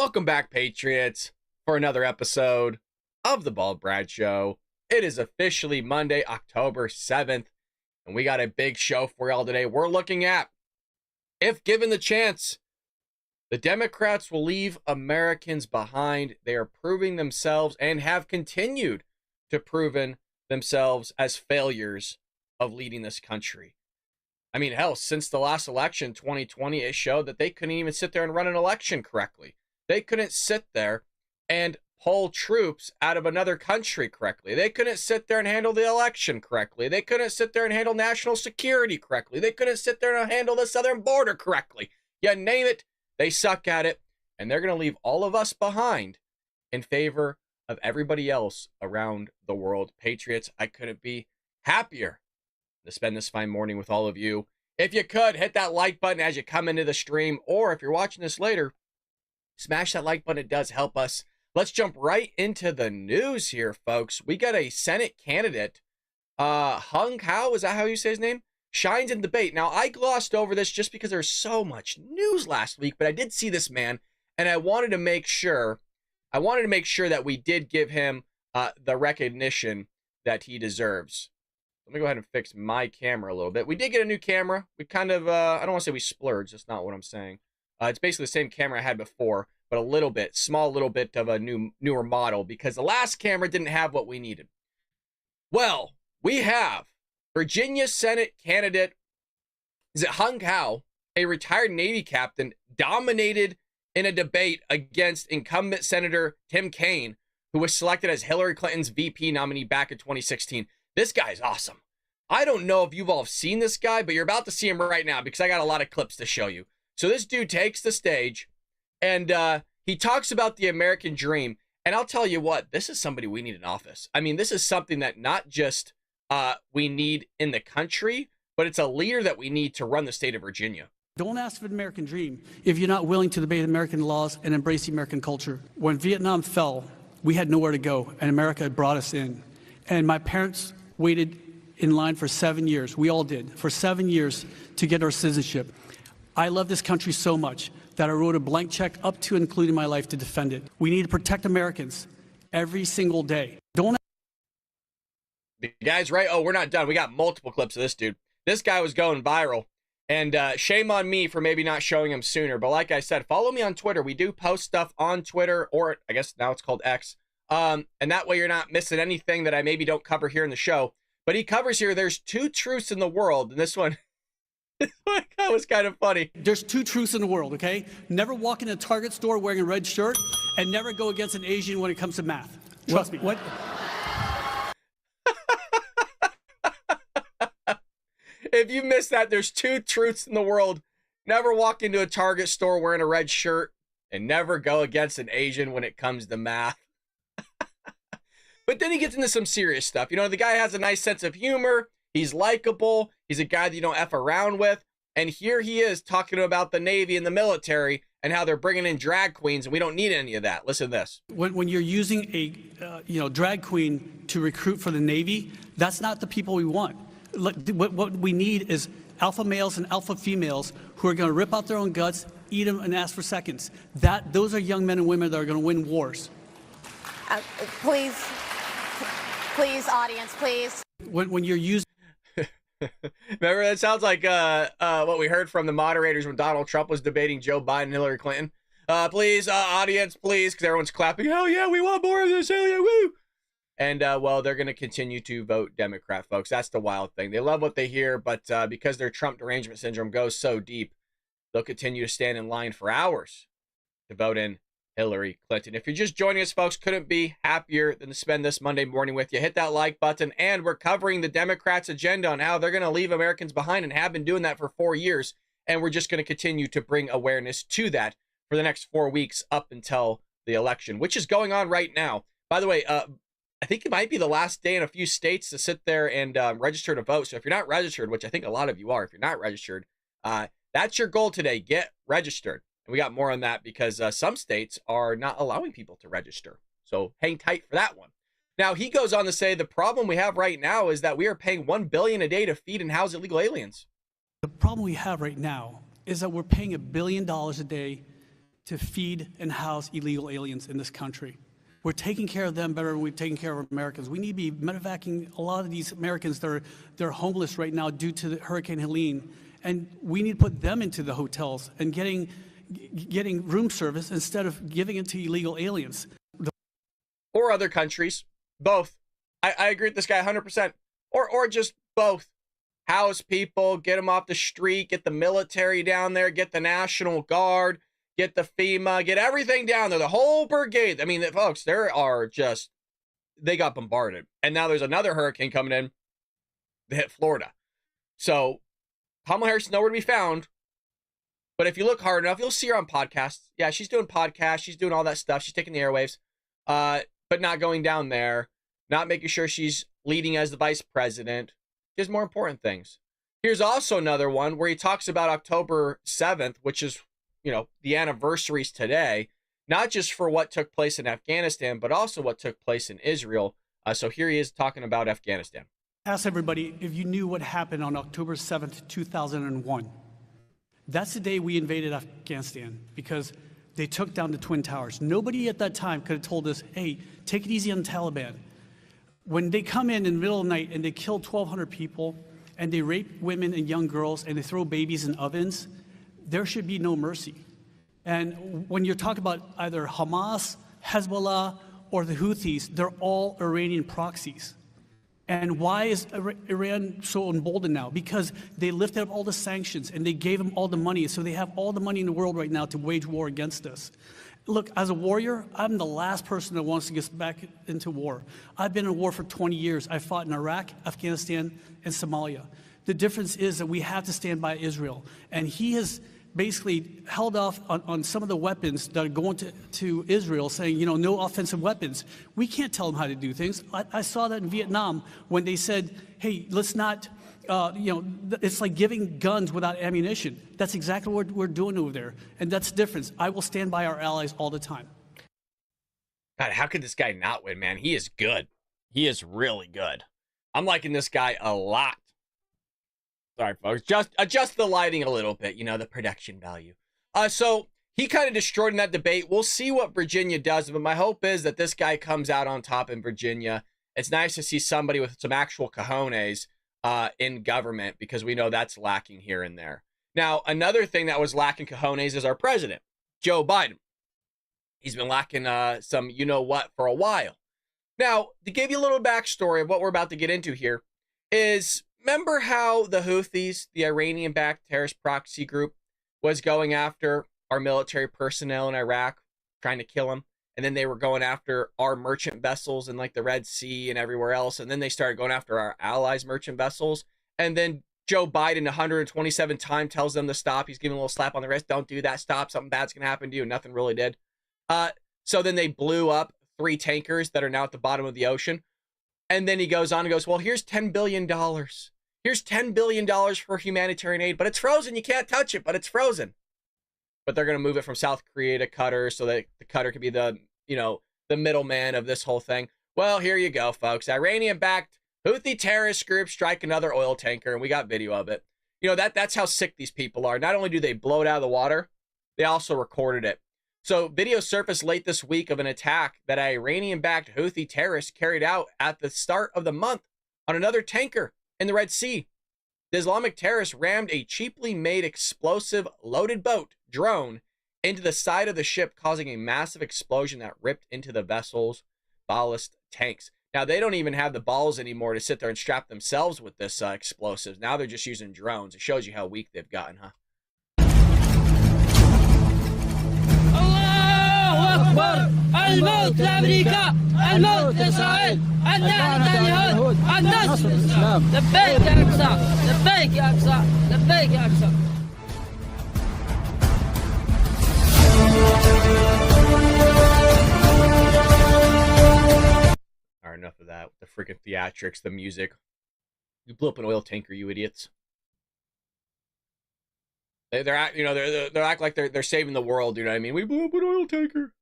Welcome back, Patriots, for another episode of the Bald Brad Show. It is officially Monday, October 7th, and we got a big show for y'all today. We're looking at, if given the chance, the Democrats will leave Americans behind. They are proving themselves and have continued to proven themselves as failures of leading this country. I mean, hell, since the last election, 2020, it showed that they couldn't even sit there and run an election correctly. They couldn't sit there and pull troops out of another country correctly. They couldn't sit there and handle the election correctly. They couldn't sit there and handle national security correctly. They couldn't sit there and handle the southern border correctly. You name it, they suck at it, and they're going to leave all of us behind in favor of everybody else around the world. Patriots, I couldn't be happier to spend this fine morning with all of you. If you could, hit that like button as you come into the stream, or if you're watching this later, smash that like button. It does help us. Let's jump right into the news here, folks. We got a Senate candidate, Hung Hao, is that how you say his name? Shines in debate. Now, I glossed over this just because there's so much news last week, but I did see this man, and I wanted to make sure that we did give him the recognition that he deserves. Let me go ahead and fix my camera a little bit. We did get a new camera. We kind of, I don't want to say we splurged. That's not what I'm saying. It's basically the same camera I had before, but a little bit, small little bit of a newer model because the last camera didn't have what we needed. Well, we have Virginia Senate candidate, is it Hung Hao, a retired Navy captain, dominated in a debate against incumbent Senator Tim Kaine, who was selected as Hillary Clinton's VP nominee back in 2016. This guy's awesome. I don't know if you've all seen this guy, but you're about to see him right now because I got a lot of clips to show you. So this dude takes the stage and he talks about the American dream. And I'll tell you what, this is somebody we need in office. I mean, this is something that not just we need in the country, but it's a leader that we need to run the state of Virginia. Don't ask for the American dream if you're not willing to debate American laws and embrace the American culture. When Vietnam fell, we had nowhere to go, and America brought us in. And my parents waited in line for 7 years. We all did, for 7 years to get our citizenship. I love this country so much that I wrote a blank check up to and including my life to defend it. We need to protect Americans every single day. Don't. The guy's right. Oh, we're not done. We got multiple clips of this dude. This guy was going viral. And shame on me for maybe not showing him sooner. But like I said, follow me on Twitter. We do post stuff on Twitter, or I guess now it's called X. And that way you're not missing anything that I maybe don't cover here in the show. But he covers here, there's two truths in the world. And this one that was kind of funny. There's two truths in the world, okay? Never walk in a Target store wearing a red shirt, and never go against an Asian when it comes to math. Trust me. What? If you missed that, there's two truths in the world. Never walk into a Target store wearing a red shirt, and never go against an Asian when it comes to math. But then he gets into some serious stuff. You know, the guy has a nice sense of humor. He's likable. He's a guy that you don't F around with. And here he is talking about the Navy and the military and how they're bringing in drag queens, and we don't need any of that. Listen to this. When you're using a drag queen to recruit for the Navy, that's not the people we want. Look, what we need is alpha males and alpha females who are going to rip out their own guts, eat them, and ask for seconds. Those are young men and women that are going to win wars. Please, audience, please. When you're using. Remember, that sounds like what we heard from the moderators when Donald Trump was debating Joe Biden and Hillary Clinton. Please, audience, please, because everyone's clapping. Hell yeah, we want more of this. Hell yeah, woo. And, well, they're going to continue to vote Democrat, folks. That's the wild thing. They love what they hear, but because their Trump derangement syndrome goes so deep, they'll continue to stand in line for hours to vote in Hillary Clinton. If you're just joining us, folks, couldn't be happier than to spend this Monday morning with you. Hit that like button, and we're covering the Democrats' agenda on how they're going to leave Americans behind and have been doing that for 4 years, and we're just going to continue to bring awareness to that for the next 4 weeks up until the election, which is going on right now. By the way, I think it might be the last day in a few states to sit there and register to vote. So if you're not registered, which I think a lot of you are, if you're not registered, that's your goal today. Get registered. And we got more on that because some states are not allowing people to register. So hang tight for that one. Now, he goes on to say the problem we have right now is that we are paying $1 billion a day to feed and house illegal aliens. The problem we have right now is that we're paying $1 billion a day to feed and house illegal aliens in this country. We're taking care of them better than we've taken care of Americans. We need to be medevacing a lot of these Americans that they're homeless right now due to Hurricane Helene. And we need to put them into the hotels and getting room service instead of giving it to illegal aliens. Or other countries, both. I agree with this guy 100%. Or just both. House people, get them off the street, get the military down there, get the National Guard, get the FEMA, get everything down there, the whole brigade. I mean, folks, they got bombarded. And now there's another hurricane coming in that hit Florida. So Kamala Harris is nowhere to be found. But if you look hard enough, you'll see her on podcasts. Yeah, she's doing podcasts. She's doing all that stuff. She's taking the airwaves, but not going down there, not making sure she's leading as the vice president. There's more important things. Here's also another one where he talks about October 7th, which is, the anniversaries today, not just for what took place in Afghanistan, but also what took place in Israel. So here he is talking about Afghanistan. Ask everybody if you knew what happened on October 7th, 2001. That's the day we invaded Afghanistan because they took down the Twin Towers. Nobody at that time could have told us, hey, take it easy on the Taliban. When they come in the middle of the night and they kill 1,200 people and they rape women and young girls and they throw babies in ovens, there should be no mercy. And when you're talking about either Hamas, Hezbollah, or the Houthis, they're all Iranian proxies. And why is Iran so emboldened now? Because they lifted up all the sanctions and they gave them all the money. So they have all the money in the world right now to wage war against us. Look, as a warrior, I'm the last person that wants to get back into war. I've been in war for 20 years. I fought in Iraq, Afghanistan, and Somalia. The difference is that we have to stand by Israel. And he has basically held off on some of the weapons that are going to Israel, saying, no offensive weapons. We can't tell them how to do things. I saw that in Vietnam when they said, hey, let's not, it's like giving guns without ammunition. That's exactly what we're doing over there. And that's the difference. I will stand by our allies all the time. God, how could this guy not win, man? He is good. He is really good. I'm liking this guy a lot. Sorry, folks. Just adjust the lighting a little bit, the production value. So he kind of destroyed in that debate. We'll see what Virginia does, but my hope is that this guy comes out on top in Virginia. It's nice to see somebody with some actual cojones in government, because we know that's lacking here and there. Now, another thing that was lacking cojones is our president, Joe Biden. He's been lacking some you-know-what for a while. Now, to give you a little backstory of what we're about to get into here is, remember how the Houthis, the Iranian-backed terrorist proxy group, was going after our military personnel in Iraq, trying to kill them? And then they were going after our merchant vessels in like the Red Sea and everywhere else. And then they started going after our allies' merchant vessels. And then Joe Biden 127 times tells them to stop. He's giving a little slap on the wrist. Don't do that. Stop. Something bad's going to happen to you. Nothing really did. So then they blew up 3 tankers that are now at the bottom of the ocean. And then he goes on and goes, well, here's $10 billion. Here's $10 billion for humanitarian aid, but it's frozen. You can't touch it, but it's frozen. But they're going to move it from South Korea to Qatar so that the Qatar could be the middleman of this whole thing. Well, here you go, folks. Iranian-backed Houthi terrorist group strike another oil tanker, and we got video of it. That's how sick these people are. Not only do they blow it out of the water, they also recorded it. So video surfaced late this week of an attack that an Iranian-backed Houthi terrorist carried out at the start of the month on another tanker in the Red Sea. The Islamic terrorist rammed a cheaply made explosive loaded boat drone into the side of the ship, causing a massive explosion that ripped into the vessel's ballast tanks. Now, they don't even have the balls anymore to sit there and strap themselves with this explosives. Now they're just using drones. It shows you how weak they've gotten, huh? الله أكبر الموت لأمريكا الموت لإسرائيل النار لليهود النصر للإسلام لبيك يا أقصى لبيك يا أقصى لبيك يا أقصى. All right, enough of that. The freaking theatrics, the music. You blew up an oil tanker, you idiots. They're act like they're saving the world. You know what I mean? We blew up an oil tanker.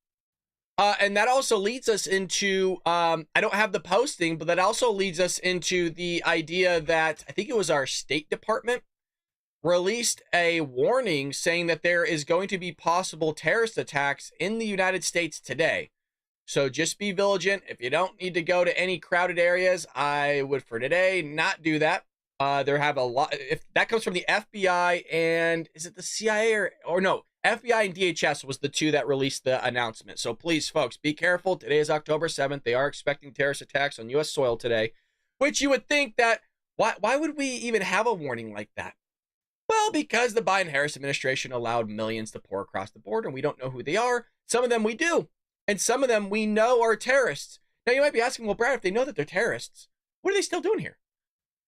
And that also leads us into, I don't have the posting, but that also leads us into the idea that I think it was our State Department released a warning saying that there is going to be possible terrorist attacks in the United States today. So just be vigilant. If you don't need to go to any crowded areas, I would for today not do that. There have a lot. If that comes from the FBI and is it the CIA or no? FBI and DHS was the two that released the announcement. So please, folks, be careful. Today is October 7th. They are expecting terrorist attacks on U.S. soil today, which you would think that why would we even have a warning like that? Well, because the Biden-Harris administration allowed millions to pour across the border, and we don't know who they are. Some of them we do, and some of them we know are terrorists. Now, you might be asking, well, Brad, if they know that they're terrorists, what are they still doing here?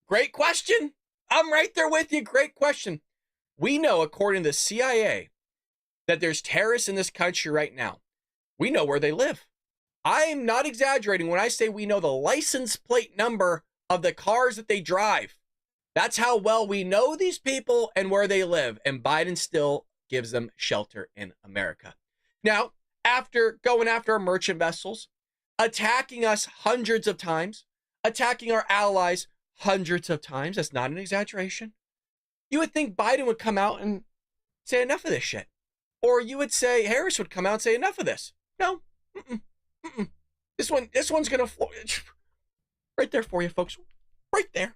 Great question. I'm right there with you. Great question. We know, according to the CIA, that there's terrorists in this country right now. We know where they live. I am not exaggerating when I say we know the license plate number of the cars that they drive. That's how well we know these people and where they live. And Biden still gives them shelter in America. Now, after going after our merchant vessels, attacking us hundreds of times, attacking our allies hundreds of times, that's not an exaggeration. You would think Biden would come out and say enough of this shit. Or you would say Harris would come out and say enough of this. No. This one's going to flow. Right there for you, folks. Right there.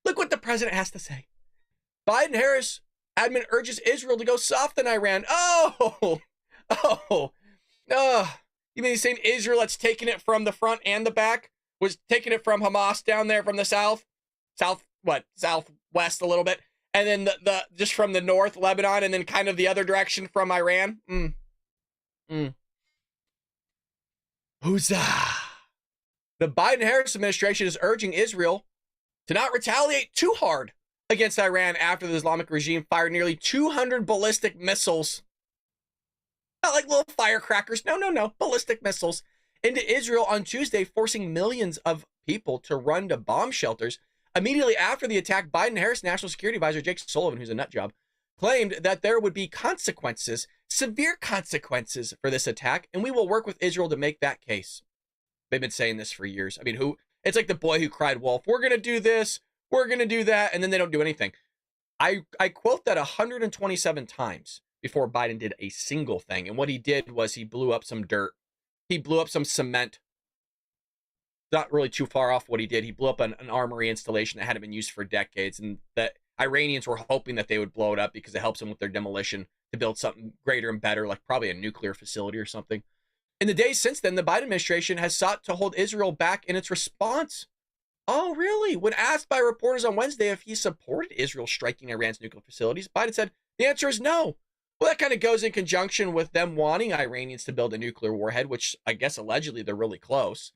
Look what the president has to say. Biden-Harris admin urges Israel to go soft on Iran. You mean he's saying Israel that's taking it from the front and the back was taking it from Hamas down there from the southwest a little bit, and then the just from the north, Lebanon, and then kind of the other direction from Iran? Huzzah! The Biden-Harris administration is urging Israel to not retaliate too hard against Iran after the Islamic regime fired nearly 200 ballistic missiles. Not like little firecrackers. No. Ballistic missiles into Israel on Tuesday, forcing millions of people to run to bomb shelters. Immediately after the attack, Biden-Harris National Security Advisor Jake Sullivan, who's a nut job, claimed that there would be consequences, severe consequences for this attack, and we will work with Israel to make that case. They've been saying this for years. I mean, it's like the boy who cried wolf. We're going to do this. We're going to do that. And then they don't do anything. I quote that 127 times before Biden did a single thing. And what he did was he blew up some dirt. He blew up some cement. Not really too far off what he did. He blew up an armory installation that hadn't been used for decades. And the Iranians were hoping that they would blow it up because it helps them with their demolition to build something greater and better, like probably a nuclear facility or something. In the days since then, the Biden administration has sought to hold Israel back in its response. Oh, really? When asked by reporters on Wednesday if he supported Israel striking Iran's nuclear facilities, Biden said, the answer is no. Well, that kind of goes in conjunction with them wanting Iranians to build a nuclear warhead, which I guess allegedly they're really close.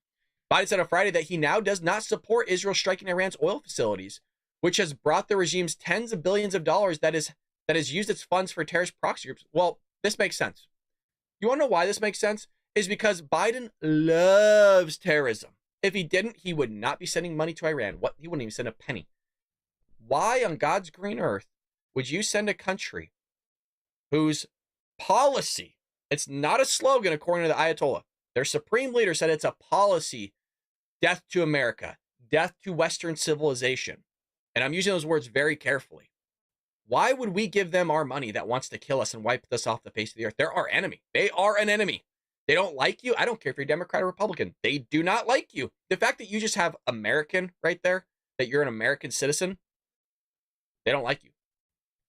Biden said on Friday that he now does not support Israel striking Iran's oil facilities, which has brought the regime's tens of billions of dollars that has used its funds for terrorist proxy groups. Well, this makes sense. You want to know why this makes sense? Is because Biden loves terrorism. If he didn't, he would not be sending money to Iran. He wouldn't even send a penny. Why on God's green earth would you send a country whose policy, it's not a slogan according to the Ayatollah, their supreme leader said it's a policy, death to America, death to Western civilization. And I'm using those words very carefully. Why would we give them our money that wants to kill us and wipe us off the face of the earth? They're our enemy. They are an enemy. They don't like you. I don't care if you're Democrat or Republican. They do not like you. The fact that you just have American right there, that you're an American citizen, they don't like you.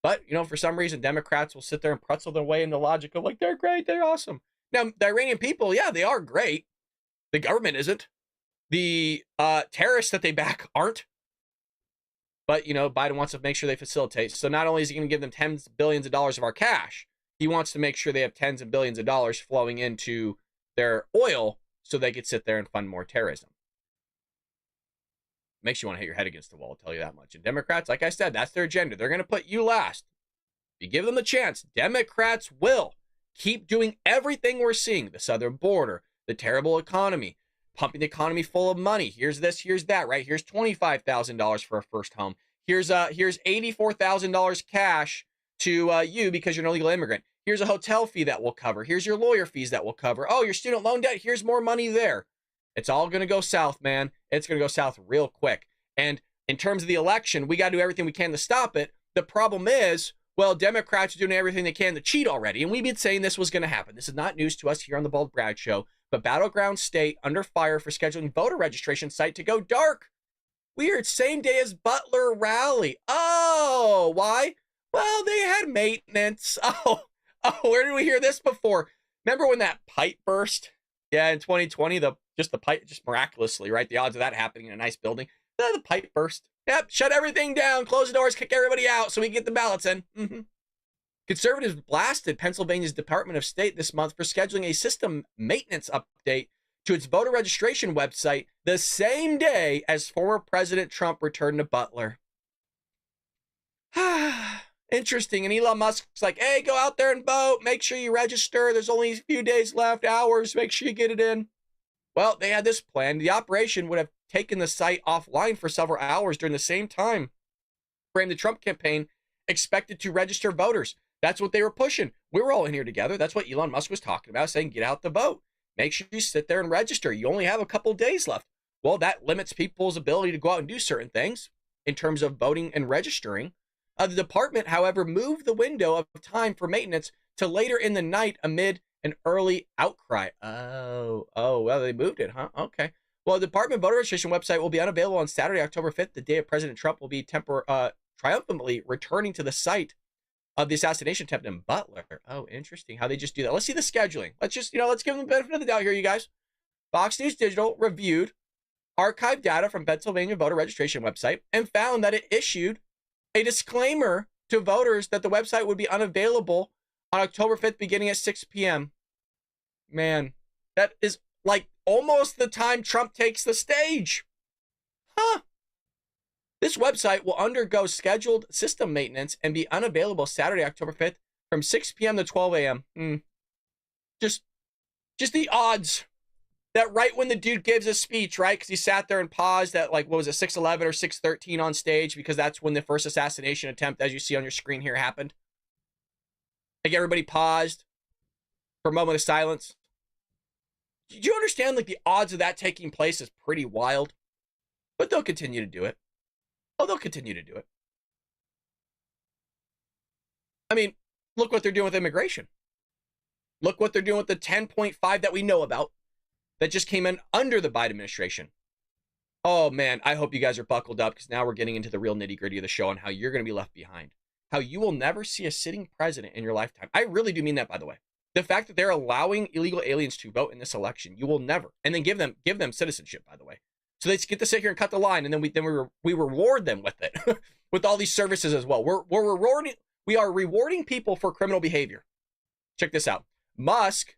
But, for some reason, Democrats will sit there and pretzel their way into logic of like, they're great, they're awesome. Now, the Iranian people, yeah, they are great. The government isn't. The terrorists that they back aren't. But, Biden wants to make sure they facilitate. So not only is he going to give them tens of billions of dollars of our cash, he wants to make sure they have tens of billions of dollars flowing into their oil so they could sit there and fund more terrorism. Makes you want to hit your head against the wall, I'll tell you that much. And Democrats, like I said, that's their agenda. They're going to put you last. If you give them the chance, Democrats will keep doing everything we're seeing. The southern border, the terrible economy, pumping the economy full of money. Here's this, here's that, right? Here's $25,000 for a first home. Here's $84,000 cash to you because you're an illegal immigrant. Here's a hotel fee that will cover. Here's your lawyer fees that will cover. Oh, your student loan debt. Here's more money there. It's all going to go south, man. It's going to go south real quick. And in terms of the election, we got to do everything we can to stop it. the problem is, well, Democrats are doing everything they can to cheat already. And we've been saying this was going to happen. This is not news to us here on the Bald Brad Show, but battleground state under fire for scheduling voter registration site to go dark. Weird. Same day as Butler rally. Oh, why? Well, they had maintenance. Oh, where did we hear this before? Remember when that pipe burst? Yeah, in 2020, the pipe, just miraculously, right? The odds of that happening in a nice building. The pipe burst. Yep, shut everything down, close the doors, kick everybody out so we can get the ballots in. Conservatives blasted Pennsylvania's Department of State this month for scheduling a system maintenance update to its voter registration website the same day as former President Trump returned to Butler. Interesting. And Elon Musk's like, hey, go out there and vote. Make sure you register. There's only a few days left, hours. Make sure you get it in. Well, they had this plan. The operation would have taken the site offline for several hours during the same time frame the Trump campaign expected to register voters. That's what they were pushing. We were all in here together. That's what Elon Musk was talking about, saying get out the vote. Make sure you sit there and register. You only have a couple days left. Well, that limits people's ability to go out and do certain things in terms of voting and registering. The department, however, moved the window of time for maintenance to later in the night amid an early outcry. Oh, well, they moved it, huh? Okay. Well, the department voter registration website will be unavailable on Saturday, October 5th, the day of President Trump will be triumphantly returning to the site of the assassination attempt in Butler. Oh, interesting how they just do that. Let's see the scheduling. Let's just, let's give them the benefit of the doubt here, you guys. Fox News Digital reviewed archived data from Pennsylvania voter registration website and found that it issued a disclaimer to voters that the website would be unavailable on October 5th, beginning at 6 p.m. Man, that is like almost the time Trump takes the stage. Huh. This website will undergo scheduled system maintenance and be unavailable Saturday, October 5th from 6 p.m. to 12 a.m. Just the odds that right when the dude gives a speech, right? Because he sat there and paused at like, what was it, 6:11 or 6:13 on stage, because that's when the first assassination attempt, as you see on your screen here, happened. Like everybody paused for a moment of silence. Do you understand, like, the odds of that taking place is pretty wild? But they'll continue to do it. Oh, they'll continue to do it. I mean, look what they're doing with immigration. Look what they're doing with the 10.5 that we know about that just came in under the Biden administration. Oh, man, I hope you guys are buckled up, because now we're getting into the real nitty-gritty of the show on how you're going to be left behind. How you will never see a sitting president in your lifetime. I really do mean that, by the way. The fact that they're allowing illegal aliens to vote in this election, you will never, and then give them citizenship, by the way. So they get to sit here and cut the line, and then we reward them with it, with all these services as well. We are rewarding people for criminal behavior. Check this out. Musk,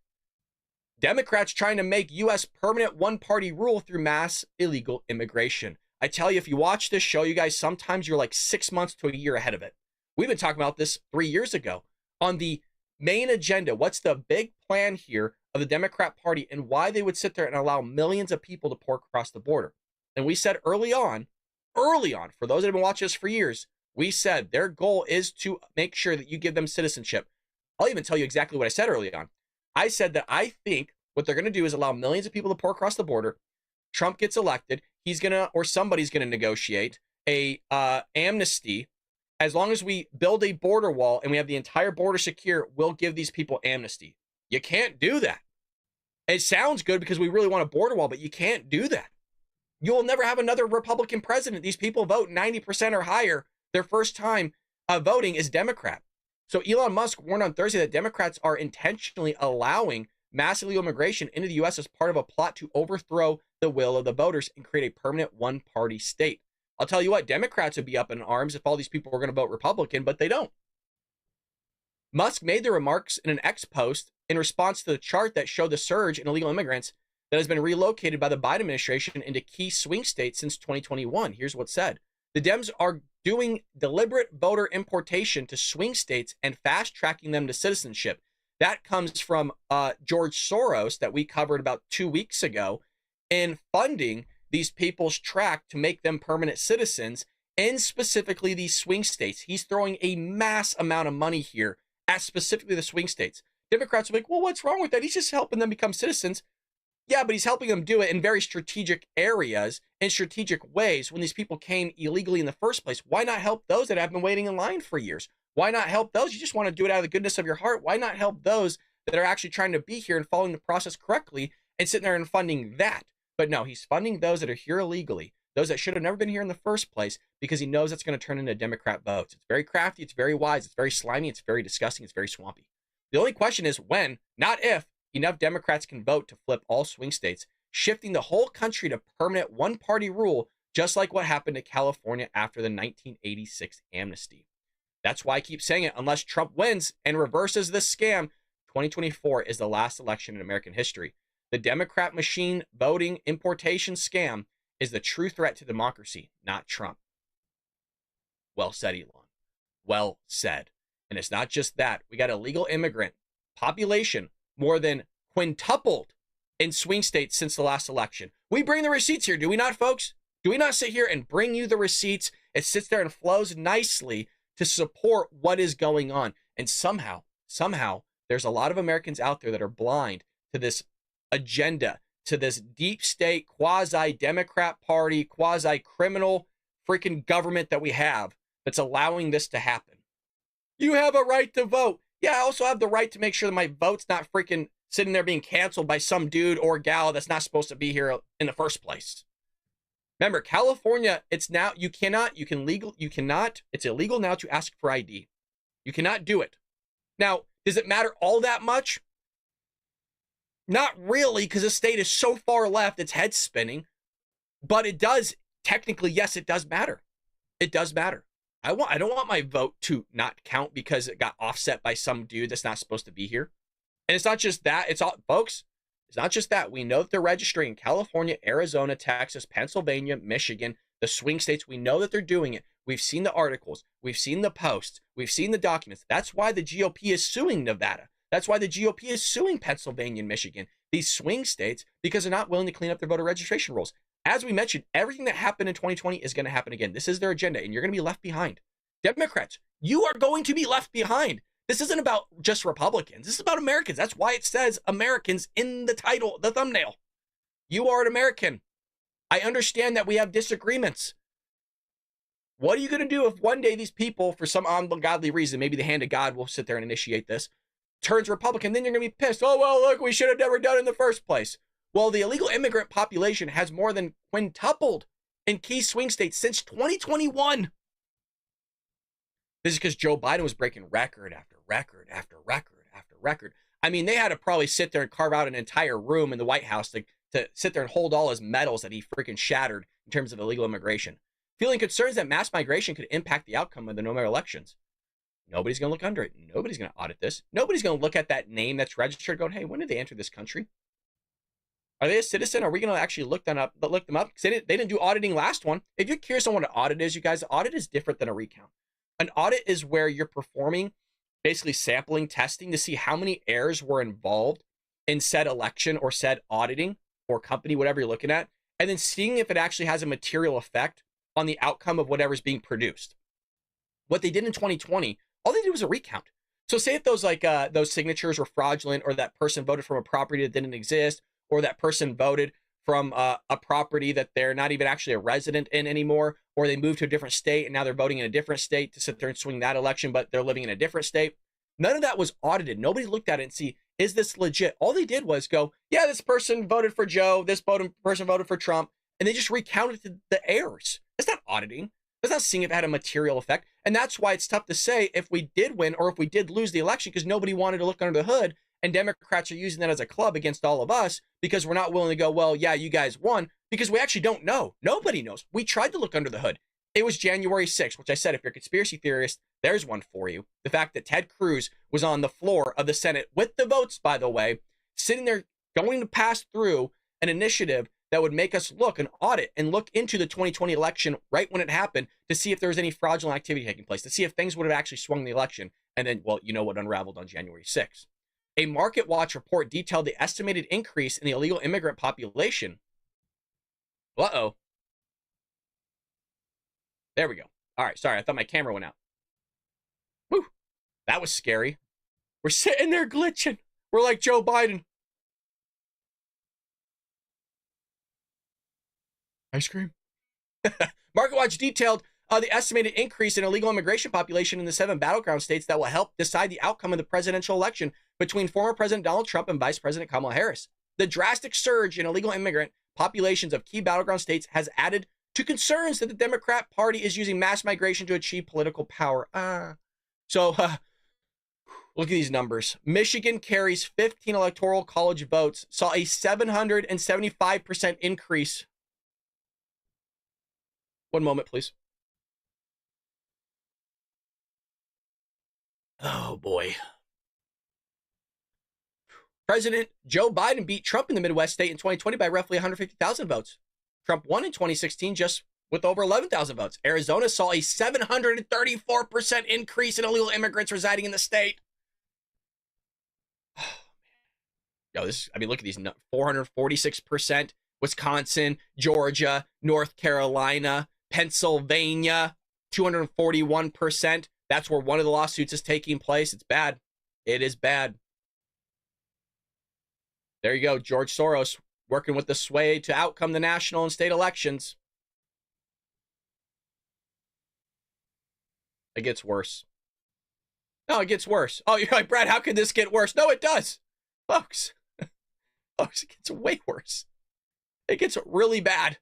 Democrats trying to make U.S. permanent one-party rule through mass illegal immigration. I tell you, if you watch this show, you guys, sometimes you're like 6 months to a year ahead of it. We've been talking about this 3 years ago on the main agenda. What's the big plan here of the Democrat Party and why they would sit there and allow millions of people to pour across the border? And we said early on, for those that have been watching us for years, we said their goal is to make sure that you give them citizenship. I'll even tell you exactly what I said early on. I said that I think what they're going to do is allow millions of people to pour across the border. Trump gets elected. He's going to, or somebody's going to negotiate a amnesty. As long as we build a border wall and we have the entire border secure, we'll give these people amnesty. You can't do that. It sounds good because we really want a border wall, but you can't do that. You will never have another Republican president. These people vote 90% or higher. Their first time voting is Democrat. So Elon Musk warned on Thursday that Democrats are intentionally allowing mass illegal immigration into the U.S. as part of a plot to overthrow the will of the voters and create a permanent one-party state. I'll tell you what, Democrats would be up in arms if all these people were going to vote Republican, but they don't. Musk made the remarks in an X post in response to the chart that showed the surge in illegal immigrants that has been relocated by the Biden administration into key swing states since 2021. Here's what's said. The Dems are doing deliberate voter importation to swing states and fast-tracking them to citizenship. That comes from George Soros that we covered about 2 weeks ago in funding these people's track to make them permanent citizens in specifically these swing states. He's throwing a mass amount of money here at specifically the swing states. Democrats are like, well, what's wrong with that? He's just helping them become citizens. Yeah, but he's helping them do it in very strategic areas, in strategic ways. When these people came illegally in the first place, why not help those that have been waiting in line for years? Why not help those? You just want to do it out of the goodness of your heart. Why not help those that are actually trying to be here and following the process correctly and sitting there and funding that? But no, he's funding those that are here illegally, those that should have never been here in the first place, because he knows that's going to turn into Democrat votes. It's very crafty. It's very wise. It's very slimy. It's very disgusting. It's very swampy. The only question is when, not if, enough Democrats can vote to flip all swing states, shifting the whole country to permanent one-party rule, just like what happened to California after the 1986 amnesty. That's why I keep saying it. Unless Trump wins and reverses this scam, 2024 is the last election in American history. The Democrat machine voting importation scam is the true threat to democracy, not Trump. Well said, Elon. Well said. And it's not just that. We got illegal immigrant population more than quintupled in swing states since the last election. We bring the receipts here, do we not, folks? Do we not sit here and bring you the receipts? It sits there and flows nicely to support what is going on. And somehow, there's a lot of Americans out there that are blind to this agenda, to this deep state, quasi-Democrat party, quasi-criminal freaking government that we have that's allowing this to happen. You have a right to vote. Yeah, I also have the right to make sure that my vote's not freaking sitting there being canceled by some dude or gal that's not supposed to be here in the first place. Remember, California, it's illegal now to ask for ID. You cannot do it. Now, does it matter all that much? Not really, because the state is so far left, it's head spinning. But it does, technically, yes, it does matter. It does matter. I don't want my vote to not count because it got offset by some dude that's not supposed to be here. And it's not just that. It's all, folks, it's not just that. We know that they're registering in California, Arizona, Texas, Pennsylvania, Michigan, the swing states. We know that they're doing it. We've seen the articles. We've seen the posts. We've seen the documents. That's why the GOP is suing Nevada. That's why the GOP is suing Pennsylvania and Michigan, these swing states, because they're not willing to clean up their voter registration rules. As we mentioned, everything that happened in 2020 is going to happen again. This is their agenda, and you're going to be left behind. Democrats, you are going to be left behind. This isn't about just Republicans. This is about Americans. That's why it says Americans in the title, the thumbnail. You are an American. I understand that we have disagreements. What are you going to do if one day these people, for some ungodly reason, maybe the hand of God will sit there and initiate this, turns Republican? Then you're going to be pissed. Oh, well, look, we should have never done it in the first place. Well, the illegal immigrant population has more than quintupled in key swing states since 2021. This is because Joe Biden was breaking record after record after record after record. I mean, they had to probably sit there and carve out an entire room in the White House to sit there and hold all his medals that he freaking shattered in terms of illegal immigration. Feeling concerns that mass migration could impact the outcome of the November elections. Nobody's going to look under it. Nobody's going to audit this. Nobody's going to look at that name that's registered going, hey, when did they enter this country? Are they a citizen? Are we going to actually look them up? Because they didn't do auditing last one. If you're curious on what an audit is, you guys, audit is different than a recount. An audit is where you're performing basically sampling testing to see how many errors were involved in said election or said auditing or company, whatever you're looking at, and then seeing if it actually has a material effect on the outcome of whatever's being produced. What they did in 2020, all they did was a recount. So say if those signatures were fraudulent, or that person voted from a property that didn't exist, or that person voted from a property that they're not even actually a resident in anymore, or they moved to a different state and now they're voting in a different state to sit there and swing that election, but they're living in a different state. None of that was audited. Nobody looked at it and see, is this legit? All they did was go, yeah, this person voted for Joe, this person voted for Trump, and they just recounted the errors. That's not auditing. That's not seeing if it had a material effect. And that's why it's tough to say if we did win or if we did lose the election, because nobody wanted to look under the hood. And Democrats are using that as a club against all of us because we're not willing to go, well, yeah, you guys won, because we actually don't know. Nobody knows. We tried to look under the hood. It was January 6th, which I said, if you're a conspiracy theorist, there's one for you. The fact that Ted Cruz was on the floor of the Senate with the votes, by the way, sitting there going to pass through an initiative that would make us look and audit and look into the 2020 election right when it happened to see if there was any fraudulent activity taking place, to see if things would have actually swung the election. And then, well, you know what unraveled on January 6th. A Market Watch report detailed the estimated increase in the illegal immigrant population. Uh-oh. There we go. All right, sorry, I thought my camera went out. Whew, that was scary. We're sitting there glitching. We're like Joe Biden. Ice cream. MarketWatch detailed the estimated increase in illegal immigration population in the 7 battleground states that will help decide the outcome of the presidential election between former President Donald Trump and Vice President Kamala Harris. The drastic surge in illegal immigrant populations of key battleground states has added to concerns that the Democrat Party is using mass migration to achieve political power. Look at these numbers. Michigan carries 15 electoral college votes, saw a 775% increase. One moment, please. Oh, boy. President Joe Biden beat Trump in the Midwest state in 2020 by roughly 150,000 votes. Trump won in 2016 just with over 11,000 votes. Arizona saw a 734% increase in illegal immigrants residing in the state. Yo, look at these, 446%. Wisconsin, Georgia, North Carolina, Pennsylvania, 241%. That's where one of the lawsuits is taking place. It's bad. It is bad. There you go. George Soros working with the sway to outcome the national and state elections. It gets worse. No, it gets worse. Oh, you're like, Brad, how could this get worse? No, it does. Folks, it gets way worse. It gets really bad.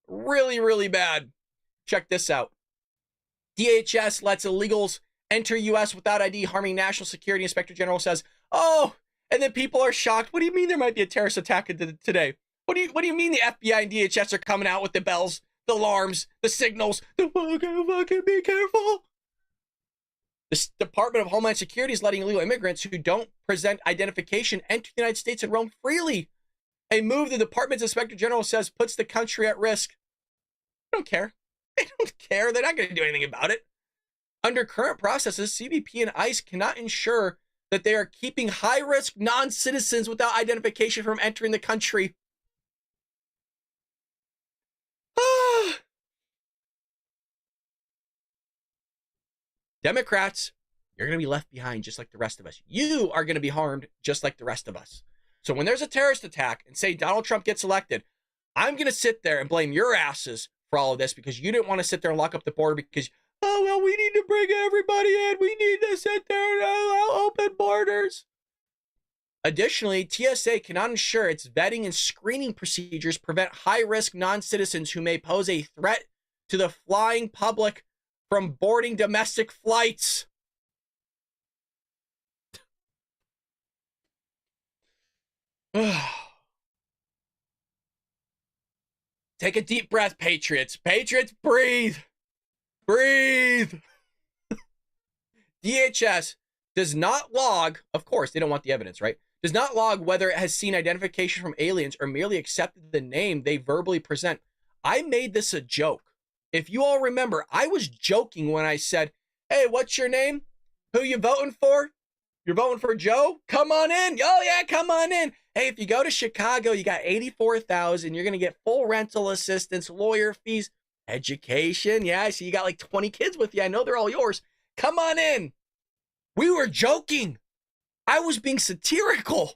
Really, really bad. Check this out. DHS lets illegals enter U.S. without ID, harming national security. Inspector General says, oh, and then people are shocked. What do you mean there might be a terrorist attack today? What do you mean the FBI and DHS are coming out with the bells, the alarms, the signals? The fucking be careful. The Department of Homeland Security is letting illegal immigrants who don't present identification enter the United States and roam freely. A move the department's inspector general says puts the country at risk. They don't care. They don't care. They're not going to do anything about it. Under current processes, CBP and ICE cannot ensure that they are keeping high-risk non-citizens without identification from entering the country. Democrats, you're going to be left behind just like the rest of us. You are going to be harmed just like the rest of us. So when there's a terrorist attack and say Donald Trump gets elected, I'm going to sit there and blame your asses for all of this because you didn't want to sit there and lock up the border because, oh, well, we need to bring everybody in. We need to sit there and open borders. Additionally, TSA cannot ensure its vetting and screening procedures prevent high-risk non-citizens who may pose a threat to the flying public from boarding domestic flights. Take a deep breath, Patriots. Patriots, breathe. Breathe. DHS does not log, of course, they don't want the evidence, right? Does not log whether it has seen identification from aliens or merely accepted the name they verbally present. I made this a joke. If you all remember, I was joking when I said, hey, what's your name? Who you voting for? You're voting for Joe? Come on in. Oh, yeah, come on in. Hey, if you go to Chicago, you got $84,000. You're going to get full rental assistance, lawyer fees, education. Yeah, I see you got like 20 kids with you. I know they're all yours. Come on in. We were joking. I was being satirical.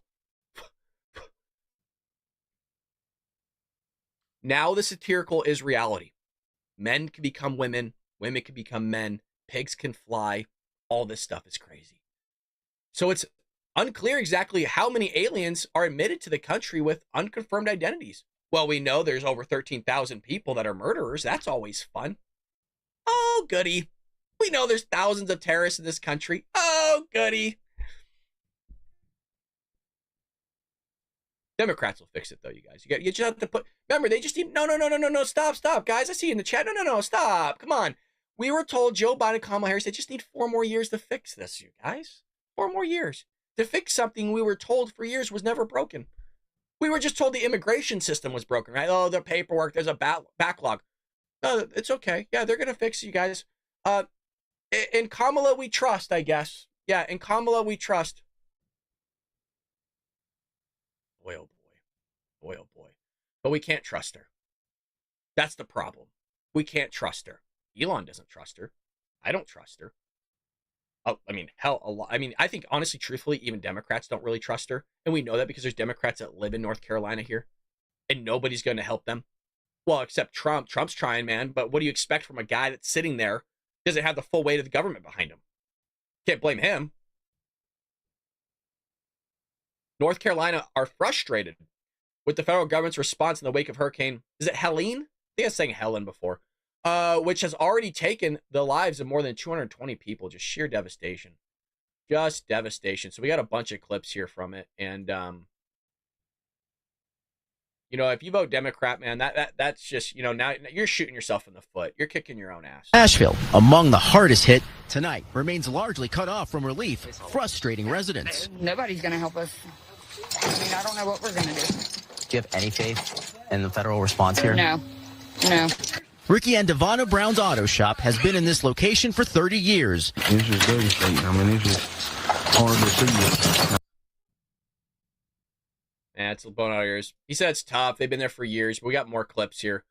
Now the satirical is reality. Men can become women. Women can become men. Pigs can fly. All this stuff is crazy. So it's unclear exactly how many aliens are admitted to the country with unconfirmed identities. Well, we know there's over 13,000 people that are murderers. That's always fun. Oh, goody. We know there's thousands of terrorists in this country. Oh, goody. Democrats will fix it, though, you guys. You just have to put... Remember, they just need... No. Stop, guys. I see you in the chat. No. Stop. Come on. We were told Joe Biden and Kamala Harris, they just need 4 more years to fix this, you guys. 4 more years. To fix something we were told for years was never broken. We were just told the immigration system was broken, right? Oh, the paperwork, there's a backlog. No, it's okay. Yeah, they're going to fix it, you guys. In Kamala, we trust, I guess. Yeah, in Kamala, we trust. Boy, oh boy. Boy, oh boy. But we can't trust her. That's the problem. We can't trust her. Elon doesn't trust her. I don't trust her. Oh, I mean, hell, a lot. I mean, I think, honestly, truthfully, even Democrats don't really trust her. And we know that because there's Democrats that live in North Carolina here. And nobody's going to help them. Well, except Trump. Trump's trying, man. But what do you expect from a guy that's sitting there? Doesn't have the full weight of the government behind him. Can't blame him. North Carolina are frustrated with the federal government's response in the wake of Hurricane, is it Helene? I think I was saying Helen before, which has already taken the lives of more than 220 people. Just sheer devastation. Just devastation. So we got a bunch of clips here from it. And, you know, if you vote Democrat, man, that's just, you know, now you're shooting yourself in the foot. You're kicking your own ass. Asheville, among the hardest hit tonight, remains largely cut off from relief, frustrating residents. Nobody's going to help us. I mean, I don't know what we're going to do. Do you have any faith in the federal response here? No. Ricky and Devonna Brown's auto shop has been in this location for 30 years. It's just devastating. I mean, it's just hard to see. Yeah, it's blown out of ears. He said it's tough. They've been there for years, but we got more clips here.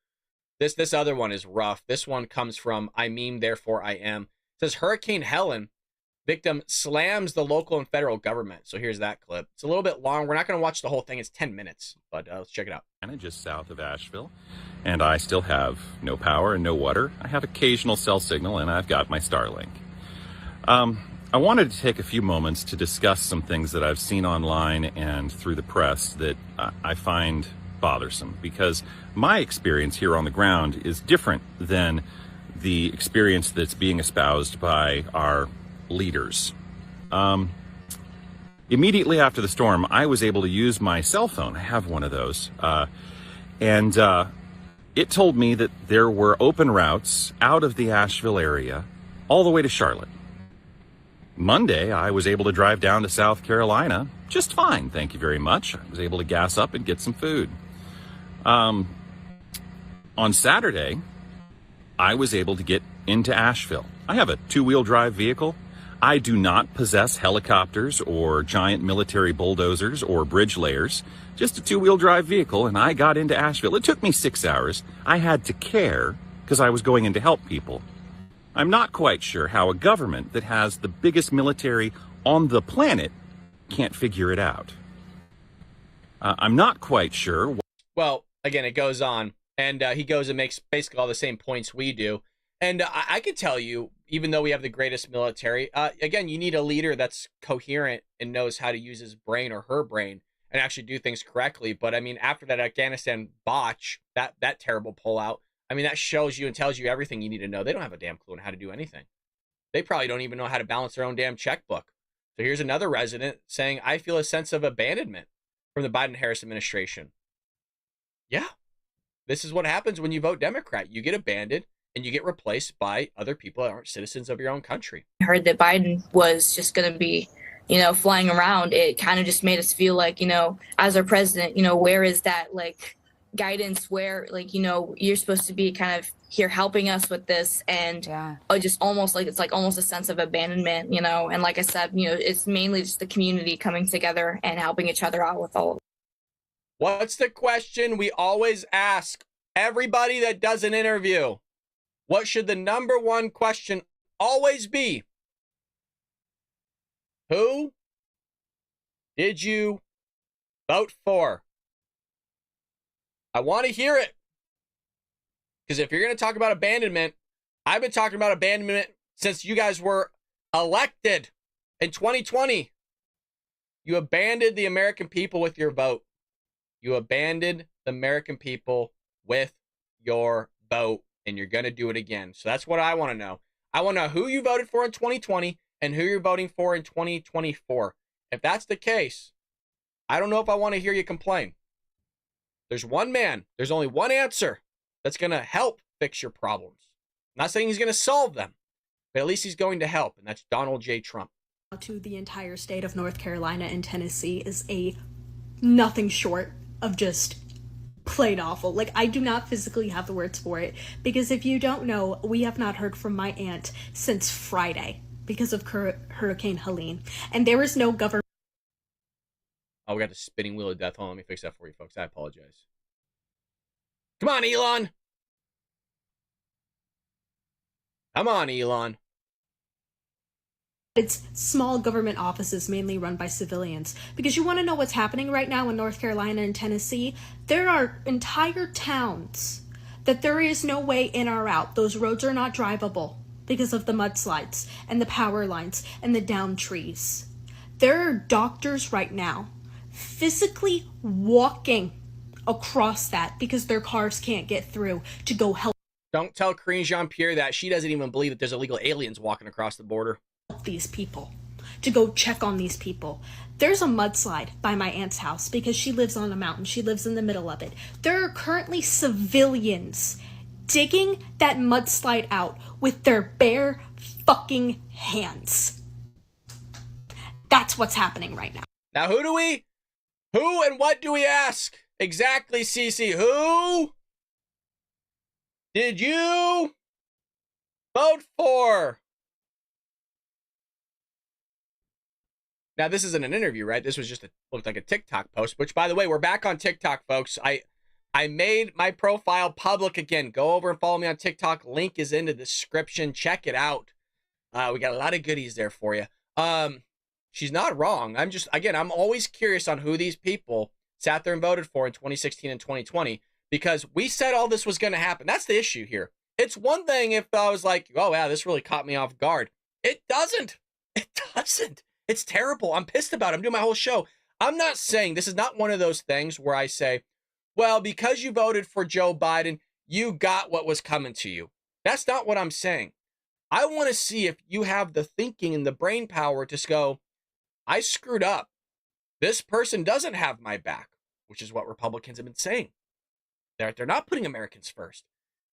This other one is rough. This one comes from I Meme, Therefore I Am. It says Hurricane Helen victim slams the local and federal government. So here's that clip. It's a little bit long. We're not going to watch the whole thing. It's 10 minutes, but let's check it out. Just south of Asheville, and I still have no power and no water. I have occasional cell signal, and I've got my Starlink. I wanted to take a few moments to discuss some things that I've seen online and through the press that I find bothersome, because my experience here on the ground is different than the experience that's being espoused by our leaders. Immediately after the storm, I was able to use my cell phone. I have one of those. And it told me that there were open routes out of the Asheville area all the way to Charlotte. Monday, I was able to drive down to South Carolina just fine, thank you very much. I was able to gas up and get some food. On Saturday, I was able to get into Asheville. I have a two-wheel drive vehicle. I do not possess helicopters or giant military bulldozers or bridge layers, just a two-wheel drive vehicle, and I got into Asheville. It took me 6 hours. I had to care because I was going in to help people. I'm not quite sure how a government that has the biggest military on the planet can't figure it out. I'm not quite sure. Well, again, it goes on, and he goes and makes basically all the same points we do. And I can tell you, even though we have the greatest military, again, you need a leader that's coherent and knows how to use his brain or her brain and actually do things correctly. But I mean, after that Afghanistan botch, that terrible pullout, I mean, that shows you and tells you everything you need to know. They don't have a damn clue on how to do anything. They probably don't even know how to balance their own damn checkbook. So here's another resident saying, I feel a sense of abandonment from the Biden-Harris administration. Yeah, this is what happens when you vote Democrat. You get abandoned and you get replaced by other people that aren't citizens of your own country. I heard that Biden was just going to be, flying around. It kind of just made us feel like, as our president, where is that guidance where you're supposed to be kind of here helping us with this, and just almost it's almost a sense of abandonment, and like I said, it's mainly just the community coming together and helping each other out with all of it. What's the question we always ask everybody that does an interview? What should the number one question always be? Who did you vote for? I want to hear it. Because if you're going to talk about abandonment, I've been talking about abandonment since you guys were elected in 2020. You abandoned the American people with your vote. You abandoned the American people with your vote, and you're going to do it again. So that's what I want to know. I want to know who you voted for in 2020 and who you're voting for in 2024. If that's the case, I don't know if I want to hear you complain. There's one man, there's only one answer that's going to help fix your problems. I'm not saying he's going to solve them, but at least he's going to help, and that's Donald J. Trump. To the entire state of North Carolina and Tennessee is a nothing short of just plain awful. I do not physically have the words for it, because if you don't know, we have not heard from my aunt since Friday because of Hurricane Helene, and there is no government. Oh, we got the spinning wheel of death. Hold on, let me fix that for you, folks. I apologize. Come on, Elon. Come on, Elon. It's small government offices mainly run by civilians. Because you want to know what's happening right now in North Carolina and Tennessee? There are entire towns that there is no way in or out. Those roads are not drivable because of the mudslides and the power lines and the downed trees. There are doctors right now physically walking across that because their cars can't get through to go help. Don't tell Karine Jean-Pierre that. She doesn't even believe that there's illegal aliens walking across the border. These people, to go check on these people. There's a mudslide by my aunt's house because she lives on a mountain. She lives in the middle of it. There are currently civilians digging that mudslide out with their bare fucking hands. That's what's happening right now. Now, who and what do we ask? Exactly, Cece. Who did you vote for? Now, this isn't an interview, right? This was just looked like a TikTok post, which, by the way, we're back on TikTok, folks. I made my profile public again. Go over and follow me on TikTok. Link is in the description. Check it out. We got a lot of goodies there for you. She's not wrong. I'm always curious on who these people sat there and voted for in 2016 and 2020, because we said all this was going to happen. That's the issue here. It's one thing if I was like, oh, yeah, this really caught me off guard. It doesn't. It doesn't. It's terrible. I'm pissed about it. I'm doing my whole show. I'm not saying, this is not one of those things where I say, well, because you voted for Joe Biden, you got what was coming to you. That's not what I'm saying. I want to see if you have the thinking and the brain power to go, I screwed up. This person doesn't have my back, which is what Republicans have been saying. They're not putting Americans first.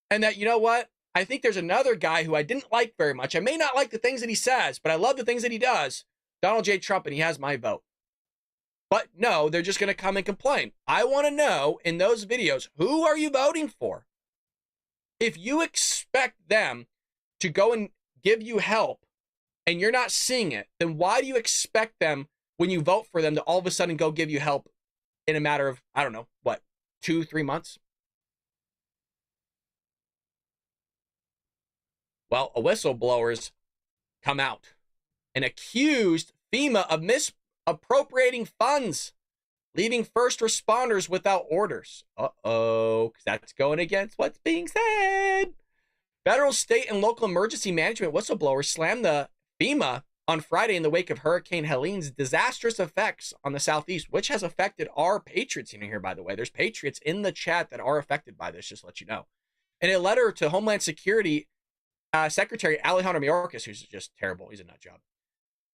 And that, you know what? I think there's another guy who I didn't like very much. I may not like the things that he says, but I love the things that he does. Donald J. Trump, and he has my vote. But no, they're just going to come and complain. I want to know in those videos, who are you voting for? If you expect them to go and give you help and you're not seeing it, then why do you expect them, when you vote for them, to all of a sudden go give you help in a matter of, I don't know, what, 2-3 months? Well, a whistleblower's come out and accused FEMA of misappropriating funds, leaving first responders without orders. Uh-oh, because that's going against what's being said. Federal, state, and local emergency management whistleblowers slammed the FEMA on Friday in the wake of Hurricane Helene's disastrous effects on the Southeast, which has affected our patriots in here, by the way. There's patriots in the chat that are affected by this, just to let you know. In a letter to Homeland Security Secretary Alejandro Mayorkas, who's just terrible, he's a nut job,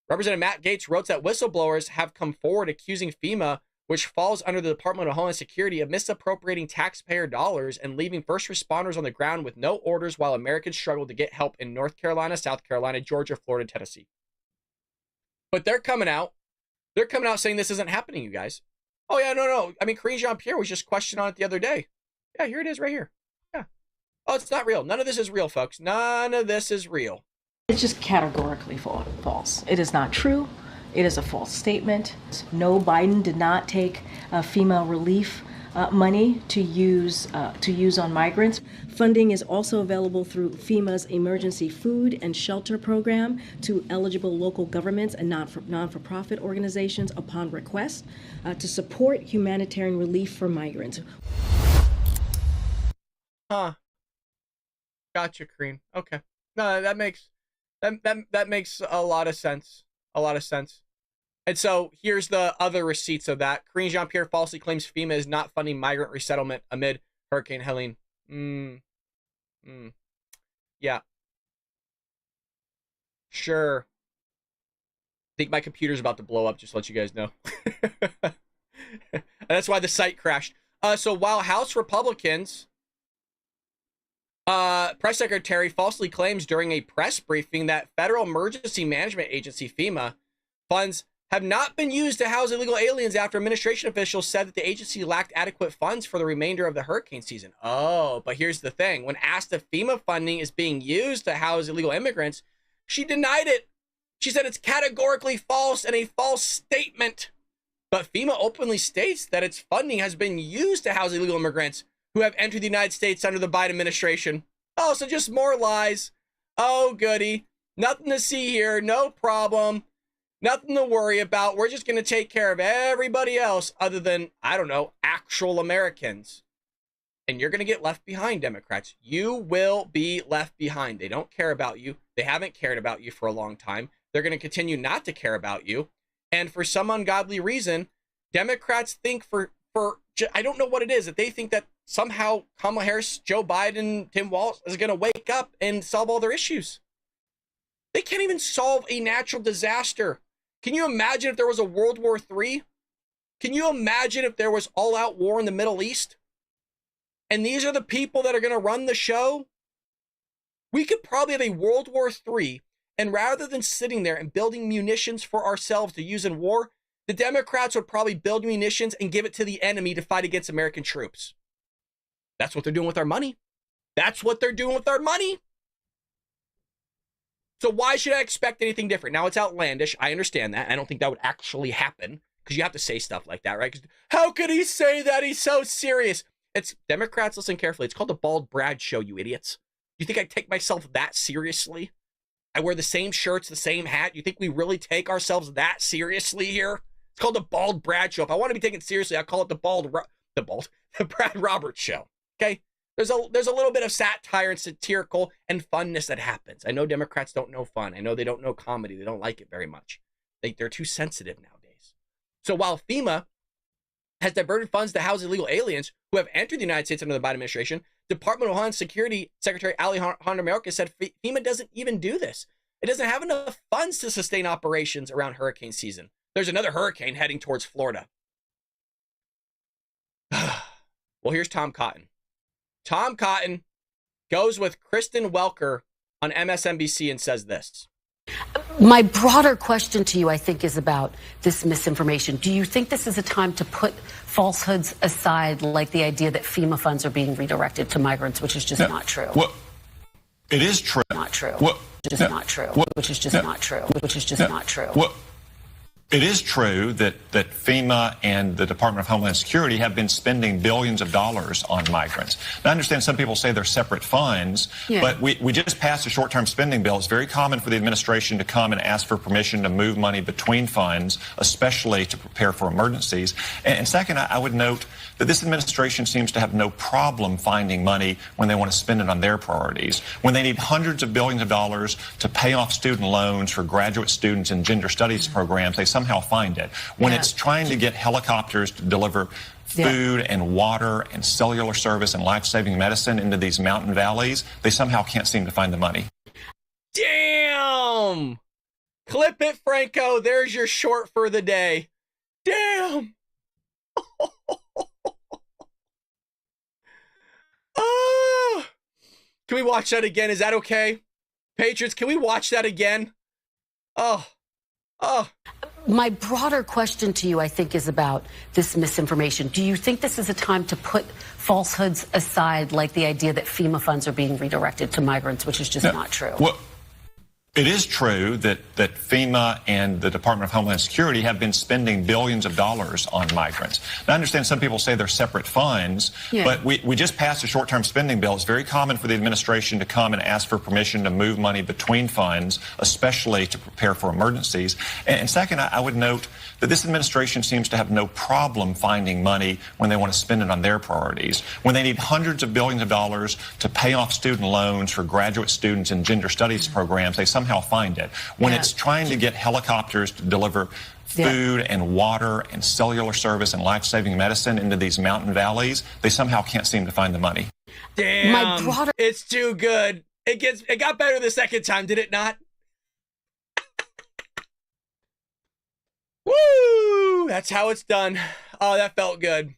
Representative Matt Gaetz wrote that whistleblowers have come forward accusing FEMA, which falls under the Department of Homeland Security, of misappropriating taxpayer dollars and leaving first responders on the ground with no orders while Americans struggle to get help in North Carolina, South Carolina, Georgia, Florida, Tennessee. But they're coming out saying this isn't happening, you guys. Oh, yeah, no. I mean, Karine Jean-Pierre was just questioned on it the other day. Yeah, here it is right here. Yeah. Oh, it's not real. None of this is real, folks. None of this is real. It's just categorically false. It is not true. It is a false statement. No, Biden did not take FEMA relief money to use on migrants. Funding is also available through FEMA's Emergency Food and Shelter Program to eligible local governments and non-for-profit organizations upon request to support humanitarian relief for migrants. Huh. Gotcha, Karine. Okay. No, that makes a lot of sense. A lot of sense. And so here's the other receipts of that. Karine Jean-Pierre falsely claims FEMA is not funding migrant resettlement amid Hurricane Helene. Yeah. Sure. I think my computer's about to blow up, just to let you guys know. That's why the site crashed. So while House Republicans, press secretary falsely claims during a press briefing that Federal Emergency Management Agency, FEMA, funds have not been used to house illegal aliens after administration officials said that the agency lacked adequate funds for the remainder of the hurricane season. Oh, but here's the thing. When asked if FEMA funding is being used to house illegal immigrants, she denied it. She said it's categorically false and a false statement. But FEMA openly states that its funding has been used to house illegal immigrants who have entered the United States under the Biden administration. Oh, so just more lies. Oh, goody. Nothing to see here. No problem. Nothing to worry about. We're just going to take care of everybody else other than, I don't know, actual Americans. And you're going to get left behind, Democrats. You will be left behind. They don't care about you. They haven't cared about you for a long time. They're going to continue not to care about you. And for some ungodly reason, Democrats think I don't know what it is, that they think that somehow Kamala Harris, Joe Biden, Tim Walz is going to wake up and solve all their issues. They can't even solve a natural disaster. Can you imagine if there was a World War III? Can you imagine if there was all-out war in the Middle East? And these are the people that are going to run the show? We could probably have a World War III, and rather than sitting there and building munitions for ourselves to use in war, the Democrats would probably build munitions and give it to the enemy to fight against American troops. That's what they're doing with our money. That's what they're doing with our money. So why should I expect anything different? Now, it's outlandish. I understand that. I don't think that would actually happen, because you have to say stuff like that, right? 'Cause how could he say that? He's so serious. It's Democrats, listen carefully. It's called the Bald Brad Show, you idiots. You think I take myself that seriously? I wear the same shirts, the same hat. You think we really take ourselves that seriously here? It's called the Bald Brad Show. If I want to be taken seriously, I call it the Brad Roberts Show. Okay? There's a little bit of satire and satirical and funness that happens. I know Democrats don't know fun. I know they don't know comedy. They don't like it very much. They're too sensitive nowadays. So while FEMA has diverted funds to house illegal aliens who have entered the United States under the Biden administration, Department of Homeland Security Secretary Alejandro Mayorkas said FEMA doesn't even do this. It doesn't have enough funds to sustain operations around hurricane season. There's another hurricane heading towards Florida. Well, here's Tom Cotton. Tom Cotton goes with Kristen Welker on MSNBC and says this. My broader question to you, I think, is about this misinformation. Do you think this is a time to put falsehoods aside, like the idea that FEMA funds are being redirected to migrants, which is just not true? Well, it is true. Not true. Well, just not true. Which is just not true. Which is just not true. Well, it is true that FEMA and the Department of Homeland Security have been spending billions of dollars on migrants. Now, I understand some people say they're separate funds, but we just passed a short-term spending bill. It's very common for the administration to come and ask for permission to move money between funds, especially to prepare for emergencies. And second, I would note that this administration seems to have no problem finding money when they want to spend it on their priorities. When they need hundreds of billions of dollars to pay off student loans for graduate students in gender studies programs, they somehow find it. When it's trying to get helicopters to deliver food and water and cellular service and life-saving medicine into these mountain valleys, they somehow can't seem to find the money. Damn! Clip it, Franco. There's your short for the day. Damn! Oh! Can we watch that again? Is that okay? Patriots, can we watch that again? Oh. My broader question to you, I think, is about this misinformation. Do you think this is a time to put falsehoods aside, like the idea that FEMA funds are being redirected to migrants, which is just not true? Well, it is true that FEMA and the Department of Homeland Security have been spending billions of dollars on migrants. Now, I understand some people say they're separate funds, but we just passed a short-term spending bill. It's very common for the administration to come and ask for permission to move money between funds, especially to prepare for emergencies. And second, I would note that this administration seems to have no problem finding money when they want to spend it on their priorities. When they need hundreds of billions of dollars to pay off student loans for graduate students in gender studies programs, they somehow find it. When it's trying to get helicopters to deliver food and water and cellular service and life-saving medicine into these mountain valleys, they somehow can't seem to find the money. Damn, it's too good. It got better the second time, did it not? Woo! That's how it's done. Oh, that felt good.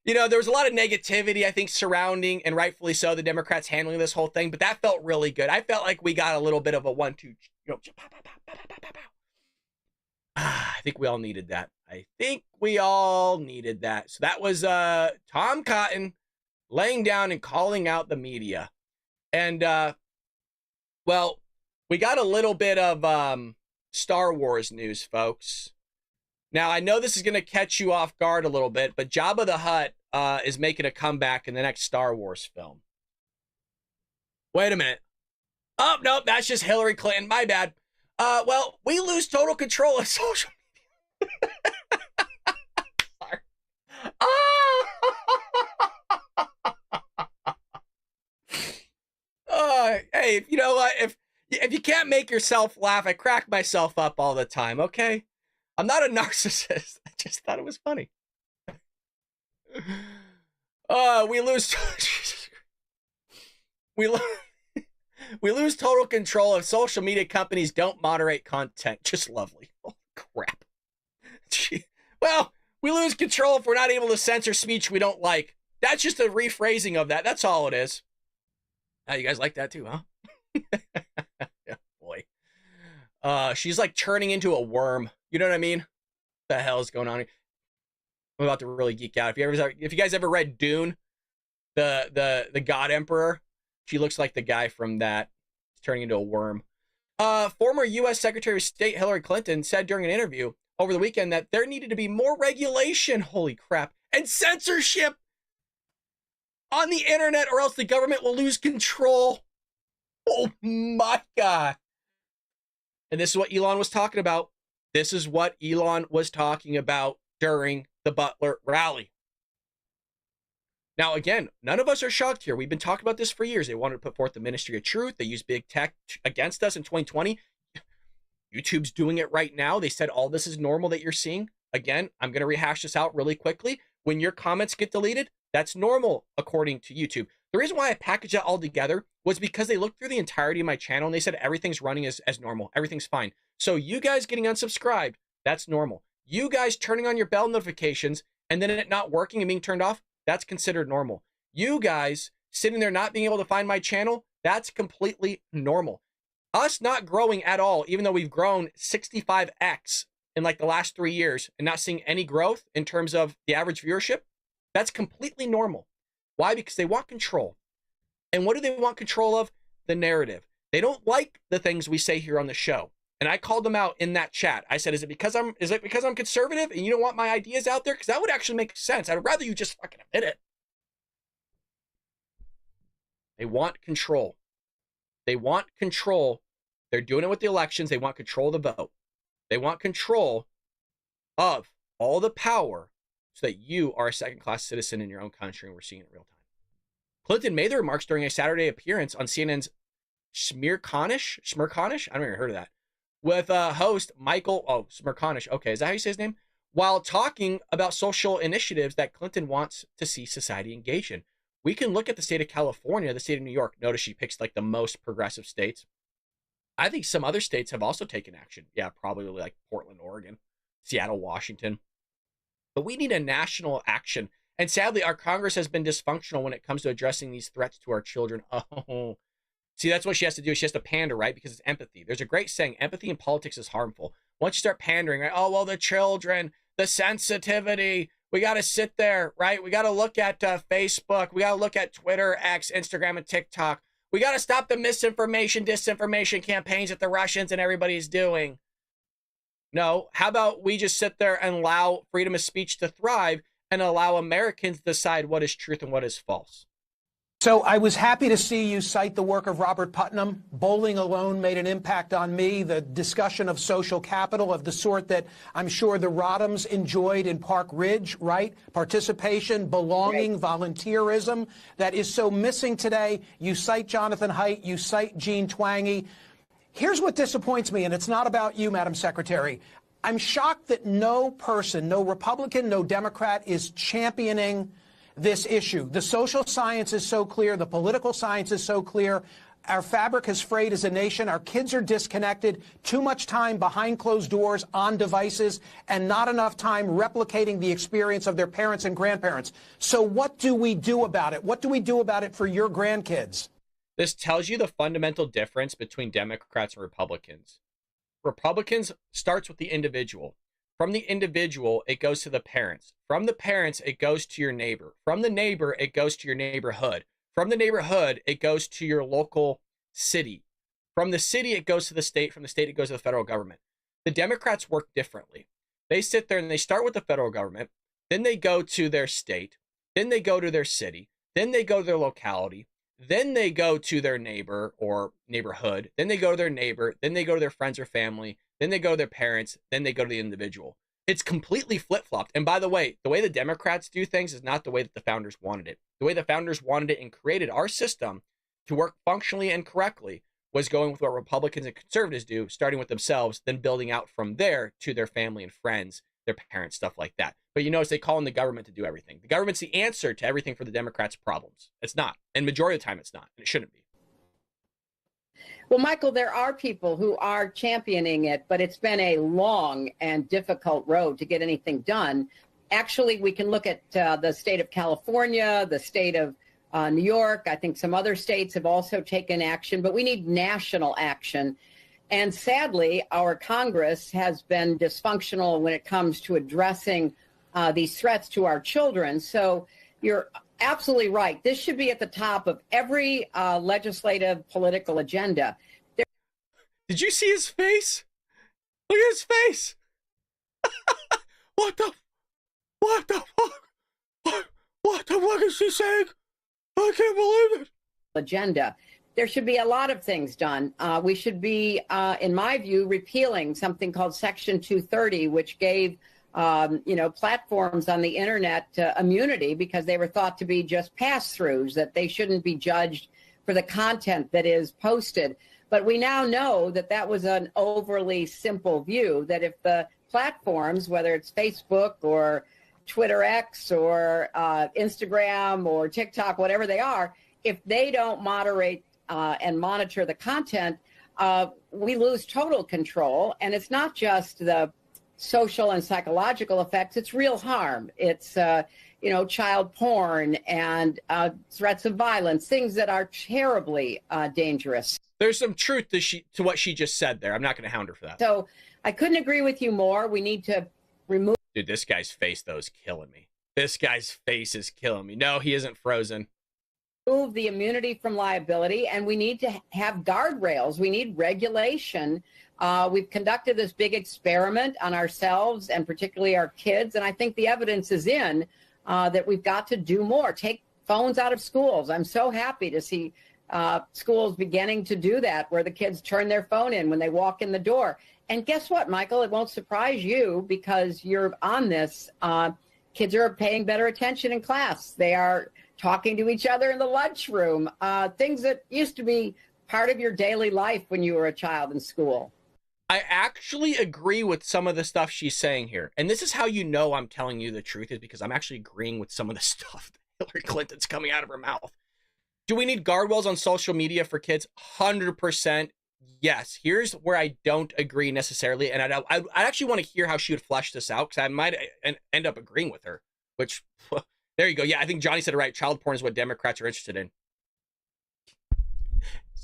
You know, there was a lot of negativity, I think, surrounding, and rightfully so, the Democrats handling this whole thing, but that felt really good. I felt like we got a little bit of a 1-2, I think we all needed that. So that was Tom Cotton laying down and calling out the media. And, well, we got a little bit of Star Wars news, folks. Now, I know this is going to catch you off guard a little bit, but Jabba the Hutt is making a comeback in the next Star Wars film. Wait a minute. Oh, nope, that's just Hillary Clinton. My bad. Well, we lose total control of social media. Sorry. hey, you know what? If you can't make yourself laugh, I crack myself up all the time, okay? I'm not a narcissist. I just thought it was funny. We lose we lose total control if social media companies don't moderate content. Just lovely. Oh, crap. Well, we lose control if we're not able to censor speech we don't like. That's just a rephrasing of that. That's all it is. Oh, you guys like that too, huh? Yeah, boy. She's like turning into a worm. You know what I mean? What the hell is going on here? I'm about to really geek out. If you guys ever read Dune, the God Emperor, she looks like the guy from that. He's turning into a worm. Former U.S. Secretary of State Hillary Clinton said during an interview over the weekend that there needed to be more regulation, holy crap, and censorship on the internet, or else the government will lose control. Oh my God. And this is what Elon was talking about. This is what Elon was talking about during the Butler rally. Now, again, none of us are shocked here. We've been talking about this for years. They wanted to put forth the Ministry of Truth. They used big tech against us in 2020. YouTube's doing it right now. They said all this is normal that you're seeing. Again, I'm going to rehash this out really quickly. When your comments get deleted, that's normal, according to YouTube. The reason why I packaged that all together was because they looked through the entirety of my channel and they said everything's running as normal. Everything's fine. So you guys getting unsubscribed, that's normal. You guys turning on your bell notifications and then it not working and being turned off, that's considered normal. You guys sitting there not being able to find my channel, that's completely normal. Us not growing at all, even though we've grown 65x in like the last 3 years and not seeing any growth in terms of the average viewership, that's completely normal. Why? Because they want control. And what do they want control of? The narrative. They don't like the things we say here on the show. And I called them out in that chat. I said, is it because I'm conservative and you don't want my ideas out there? Because that would actually make sense. I'd rather you just fucking admit it. They want control. They want control. They're doing it with the elections. They want control of the vote. They want control of all the power so that you are a second-class citizen in your own country, and we're seeing it in real time. Clinton made the remarks during a Saturday appearance on CNN's Smerconish? I don't even heard of that. With host Michael, Smerconish, okay, is that how you say his name? While talking about social initiatives that Clinton wants to see society engage in. We can look at the state of California, the state of New York. Notice she picks like the most progressive states. I think some other states have also taken action. Yeah, probably like Portland, Oregon, Seattle, Washington. But we need a national action. And sadly, our Congress has been dysfunctional when it comes to addressing these threats to our children. Oh, see, that's what she has to do. She has to pander, right? Because it's empathy. There's a great saying, empathy in politics is harmful. Once you start pandering, right? Oh, well, the children, the sensitivity, we got to sit there, right? We got to look at Facebook. We got to look at Twitter, X, Instagram, and TikTok. We got to stop the misinformation, disinformation campaigns that the Russians and everybody's doing. No, how about we just sit there and allow freedom of speech to thrive and allow Americans to decide what is truth and what is false? So I was happy to see you cite the work of Robert Putnam. Bowling alone made an impact on me. The discussion of social capital of the sort that I'm sure the Rodhams enjoyed in Park Ridge, right? Participation, belonging, volunteerism that is so missing today. You cite Jonathan Haidt, you cite Jean Twenge. Here's what disappoints me, and it's not about you, Madam Secretary. I'm shocked that no person, no Republican, no Democrat is championing this issue. The social science is so clear. The political science is so clear. Our fabric is frayed as a nation. Our kids are disconnected. Too much time behind closed doors on devices and not enough time replicating the experience of their parents and grandparents. So what do we do about it? What do we do about it for your grandkids? This tells you the fundamental difference between Democrats and Republicans. Republicans starts with the individual. From the individual, it goes to the parents. From the parents, it goes to your neighbor. From the neighbor, it goes to your neighborhood. From the neighborhood, it goes to your local city. From the city, it goes to the state. From the state, it goes to the federal government. The Democrats work differently. They sit there and they start with the federal government. Then they go to their state. Then they go to their city. Then they go to their locality. Then they go to their neighbor or neighborhood. Then they go to their neighbor. Then they go to their friends or family. Then they go to their parents. Then they go to the individual. It's completely flip-flopped. And by the way the Democrats do things is not the way that the founders wanted it. The way the founders wanted it and created our system to work functionally and correctly was going with what Republicans and conservatives do, starting with themselves, then building out from there to their family and friends, their parents, stuff like that. But you notice they call on the government to do everything. The government's the answer to everything for the Democrats' problems. It's not. And majority of the time it's not. And it shouldn't be. Well, Michael, there are people who are championing it, but it's been a long and difficult road to get anything done. Actually, we can look at the state of California, the state of New York. I think some other states have also taken action, but we need national action. And sadly, our Congress has been dysfunctional when it comes to addressing these threats to our children. So you're absolutely right. This should be at the top of every legislative political agenda. Did you see his face? Look at his face. What the fuck is she saying? I can't believe it. Agenda. There should be a lot of things done. We should be, in my view, repealing something called Section 230, which gave platforms on the internet immunity because they were thought to be just pass-throughs, that they shouldn't be judged for the content that is posted. But we now know that that was an overly simple view, that if the platforms, whether it's Facebook or Twitter X or Instagram or TikTok, whatever they are, if they don't moderate and monitor the content, we lose total control. And it's not just the social and psychological effects, it's real harm. It's, child porn and threats of violence, things that are terribly dangerous. There's some truth to what she just said there. I'm not going to hound her for that. So I couldn't agree with you more. We need to remove. Dude, this guy's face, though, is killing me. This guy's face is killing me. No, he isn't frozen. Remove the immunity from liability, and we need to have guardrails. We need regulation. We've conducted this big experiment on ourselves and particularly our kids, and I think the evidence is in that we've got to do more. Take phones out of schools. I'm so happy to see schools beginning to do that, where the kids turn their phone in when they walk in the door. And guess what, Michael? It won't surprise you because you're on this. Kids are paying better attention in class. They are talking to each other in the lunchroom, things that used to be part of your daily life when you were a child in school. I actually agree with some of the stuff she's saying here. And this is how you know I'm telling you the truth, is because I'm actually agreeing with some of the stuff that Hillary Clinton's coming out of her mouth. Do we need guardrails on social media for kids? 100% yes. Here's where I don't agree necessarily. And I actually want to hear how she would flesh this out, because I might end up agreeing with her, which, there you go. Yeah, I think Johnny said it right. Child porn is what Democrats are interested in.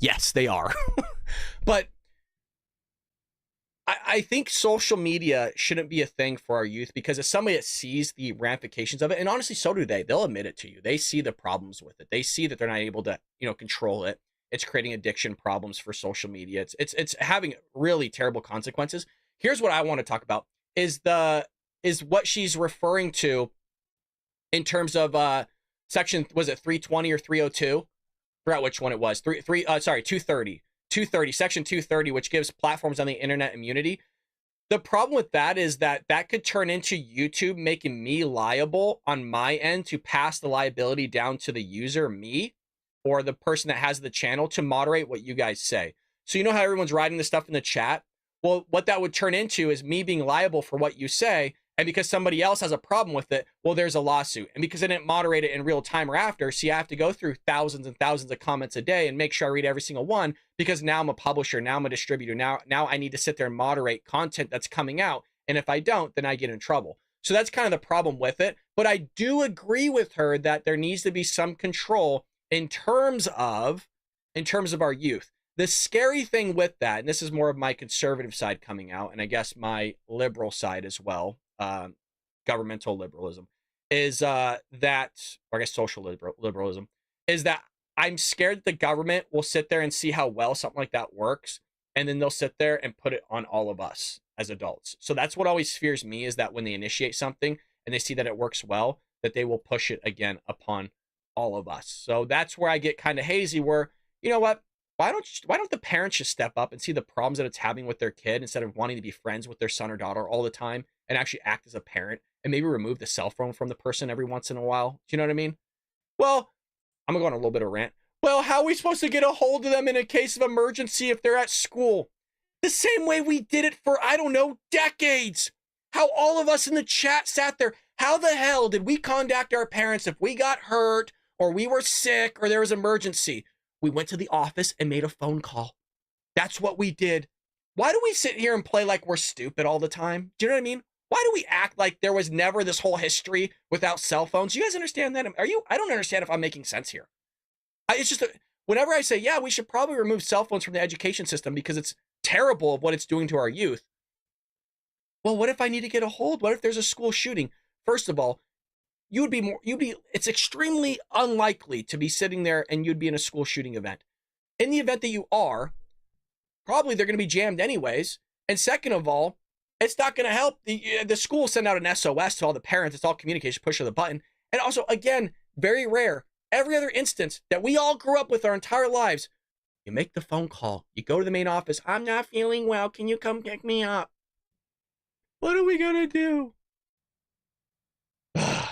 Yes, they are. But I think social media shouldn't be a thing for our youth, because as somebody that sees the ramifications of it, and honestly, so do they. They'll admit it to you. They see the problems with it. They see that they're not able to, control it. It's creating addiction problems for social media. It's having really terrible consequences. Here's what I want to talk about is what she's referring to in terms of section, was it 320 or 302? Forgot which one it was. 230. 230, section 230, which gives platforms on the internet immunity. The problem with that is that could turn into YouTube making me liable on my end to pass the liability down to the user, me, or the person that has the channel, to moderate what you guys say. So you know how everyone's writing this stuff in the chat? Well, what that would turn into is me being liable for what you say. And because somebody else has a problem with it, well, there's a lawsuit. And because I didn't moderate it in real time or after, so you have to go through thousands and thousands of comments a day and make sure I read every single one, because now I'm a publisher, now I'm a distributor, now I need to sit there and moderate content that's coming out. And if I don't, then I get in trouble. So that's kind of the problem with it. But I do agree with her that there needs to be some control in terms of our youth. The scary thing with that, and this is more of my conservative side coming out, and I guess my liberal side as well, governmental liberalism, is that, or I guess social liberalism, is that I'm scared that the government will sit there and see how well something like that works, and then they'll sit there and put it on all of us as adults. So that's what always fears me, is that when they initiate something and they see that it works well, that they will push it again upon all of us. So that's where I get kind of hazy, where, you know what, why don't the parents just step up and see the problems that it's having with their kid, instead of wanting to be friends with their son or daughter all the time, and actually act as a parent and maybe remove the cell phone from the person every once in a while? Do you know what I mean? Well, I'm going to go on a little bit of a rant. Well, how are we supposed to get a hold of them in a case of emergency if they're at school? The same way we did it for, I don't know, decades. How all of us in the chat sat there. How the hell did we contact our parents if we got hurt or we were sick or there was an emergency? We went to the office and made a phone call. That's what we did. Why do we sit here and play like we're stupid all the time? Do you know what I mean? Why do we act like there was never this whole history without cell phones? You guys understand that? I don't understand if I'm making sense here. It's just, whenever I say, yeah, we should probably remove cell phones from the education system because it's terrible of what it's doing to our youth. Well, what if I need to get a hold? What if there's a school shooting? First of all, it's extremely unlikely to be sitting there and you'd be in a school shooting event. In the event that you are, probably they're going to be jammed anyways. And second of all, it's not going to help. The school send out an SOS to all the parents. It's all communication, push of the button. And also, again, very rare. Every other instance that we all grew up with our entire lives, you make the phone call. You go to the main office. I'm not feeling well. Can you come pick me up? What are we going to do? I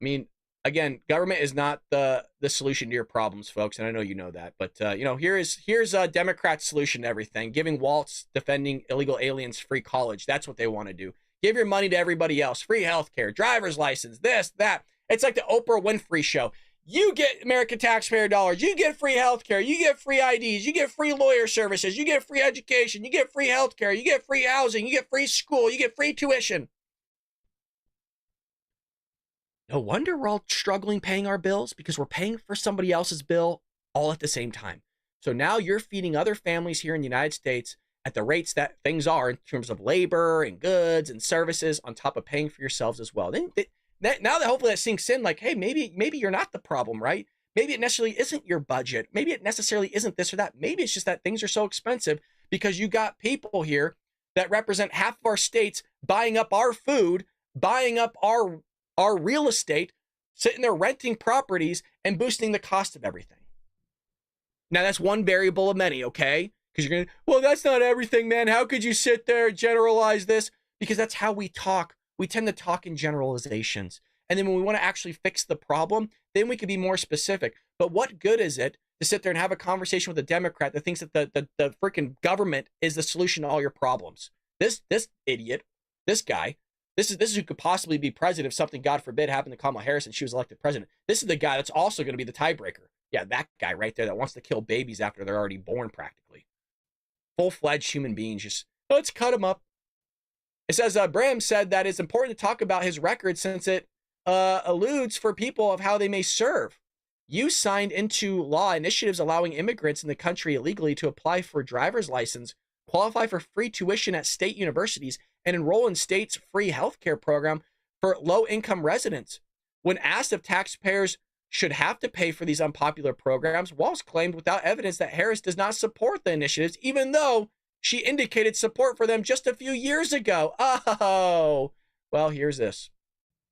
mean, again, government is not the solution to your problems, folks, and I know you know that. But here's a Democrat solution to everything: giving Waltz defending illegal aliens free college. That's what they want to do. Give your money to everybody else: free healthcare, driver's license, this, that. It's like the Oprah Winfrey show. You get American taxpayer dollars. You get free healthcare. You get free IDs. You get free lawyer services. You get free education. You get free healthcare. You get free housing. You get free school. You get free tuition. No wonder we're all struggling paying our bills, because we're paying for somebody else's bill all at the same time. So now you're feeding other families here in the United States at the rates that things are in terms of labor and goods and services, on top of paying for yourselves as well. Then now that hopefully that sinks in, like, hey, maybe you're not the problem, right? Maybe it necessarily isn't your budget. Maybe it necessarily isn't this or that. Maybe it's just that things are so expensive because you got people here that represent half of our states buying up our food, buying up our real estate, sitting there renting properties and boosting the cost of everything. Now, that's one variable of many, okay? Because you're going to, well, that's not everything, man. How could you sit there and generalize this? Because that's how we talk. We tend to talk in generalizations. And then when we want to actually fix the problem, then we can be more specific. But what good is it to sit there and have a conversation with a Democrat that thinks that the freaking government is the solution to all your problems? This idiot, this guy, This is who could possibly be president if something, God forbid, happened to Kamala Harris and she was elected president. This is the guy that's also going to be the tiebreaker. Yeah, that guy right there that wants to kill babies after they're already born, practically. Full-fledged human beings. Just, let's cut him up. It says, Bram said that it's important to talk about his record since it alludes for people of how they may serve. You signed into law initiatives allowing immigrants in the country illegally to apply for a driver's license, qualify for free tuition at state universities, and enroll in state's free healthcare program for low-income residents. When asked if taxpayers should have to pay for these unpopular programs, Walz claimed without evidence that Harris does not support the initiatives, even though she indicated support for them just a few years ago. Oh, well, here's this.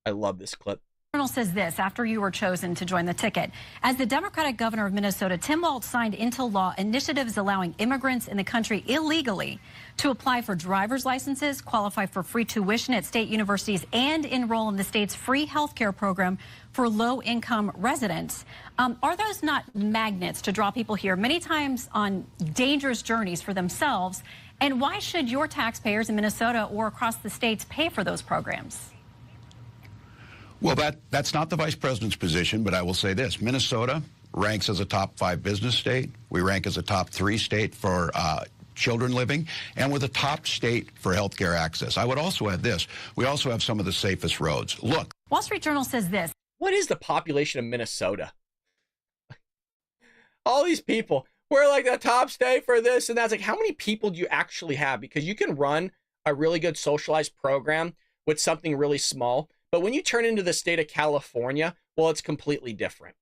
I love this clip. Journal says this after you were chosen to join the ticket. As the Democratic governor of Minnesota, Tim Walz signed into law initiatives allowing immigrants in the country illegally to apply for driver's licenses, qualify for free tuition at state universities, and enroll in the state's free health care program for low-income residents. Are those not magnets to draw people here, many times on dangerous journeys for themselves? And why should your taxpayers in Minnesota or across the states pay for those programs? Well, that's not the vice president's position, but I will say this. Minnesota ranks as a top 5 business state. We rank as a top 3 state for children living, and we're the top state for health care access. I would also add this. We also have some of the safest roads. Look. Wall Street Journal says this. What is the population of Minnesota? All these people. We're like the top state for this and that's. Like, how many people do you actually have? Because you can run a really good socialized program with something really small. But when you turn into the state of California, well, it's completely different.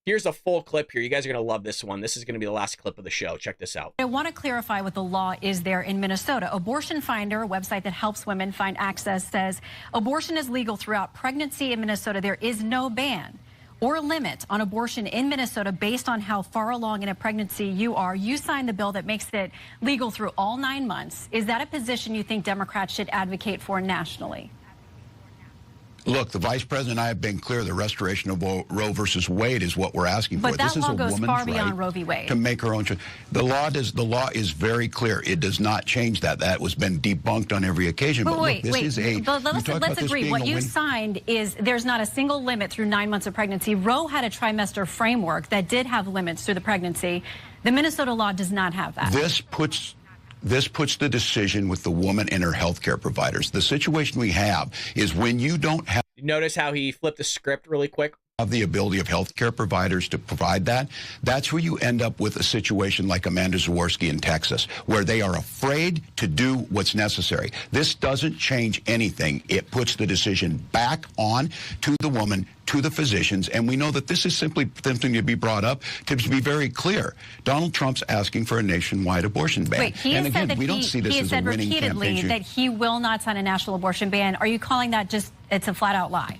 Here's a full clip here. You guys are going to love this one. This is going to be the last clip of the show. Check this out. I want to clarify what the law is there in Minnesota. Abortion Finder, a website that helps women find access, says abortion is legal throughout pregnancy in Minnesota. There is no ban or limit on abortion in Minnesota based on how far along in a pregnancy you are. You signed the bill that makes it legal through all 9 months. Is that a position you think Democrats should advocate for nationally? Look, the vice president and I have been clear. The restoration of Roe versus Wade is what we're asking for. But that this is law a goes woman's far beyond right Roe v. Wade to make her own choice. The law is very clear. It does not change that. That was been debunked on every occasion. But look, this is a. But let's agree. What you signed is there's not a single limit through 9 months of pregnancy. Roe had a trimester framework that did have limits through the pregnancy. The Minnesota law does not have that. This puts the decision with the woman and her health care providers. The situation we have is when you don't have. Notice how he flipped the script really quick? Of the ability of healthcare providers to provide that, that's where you end up with a situation like Amanda Zaworski in Texas, where they are afraid to do what's necessary. This doesn't change anything. It puts the decision back on to the woman, to the physicians, and we know that this is simply something to be brought up to be very clear. Donald Trump's asking for a nationwide abortion ban. Wait, he and has again, said that we don't see this as a winning repeatedly campaign. that he will not sign a national abortion ban. Are you calling that just, it's a flat-out lie?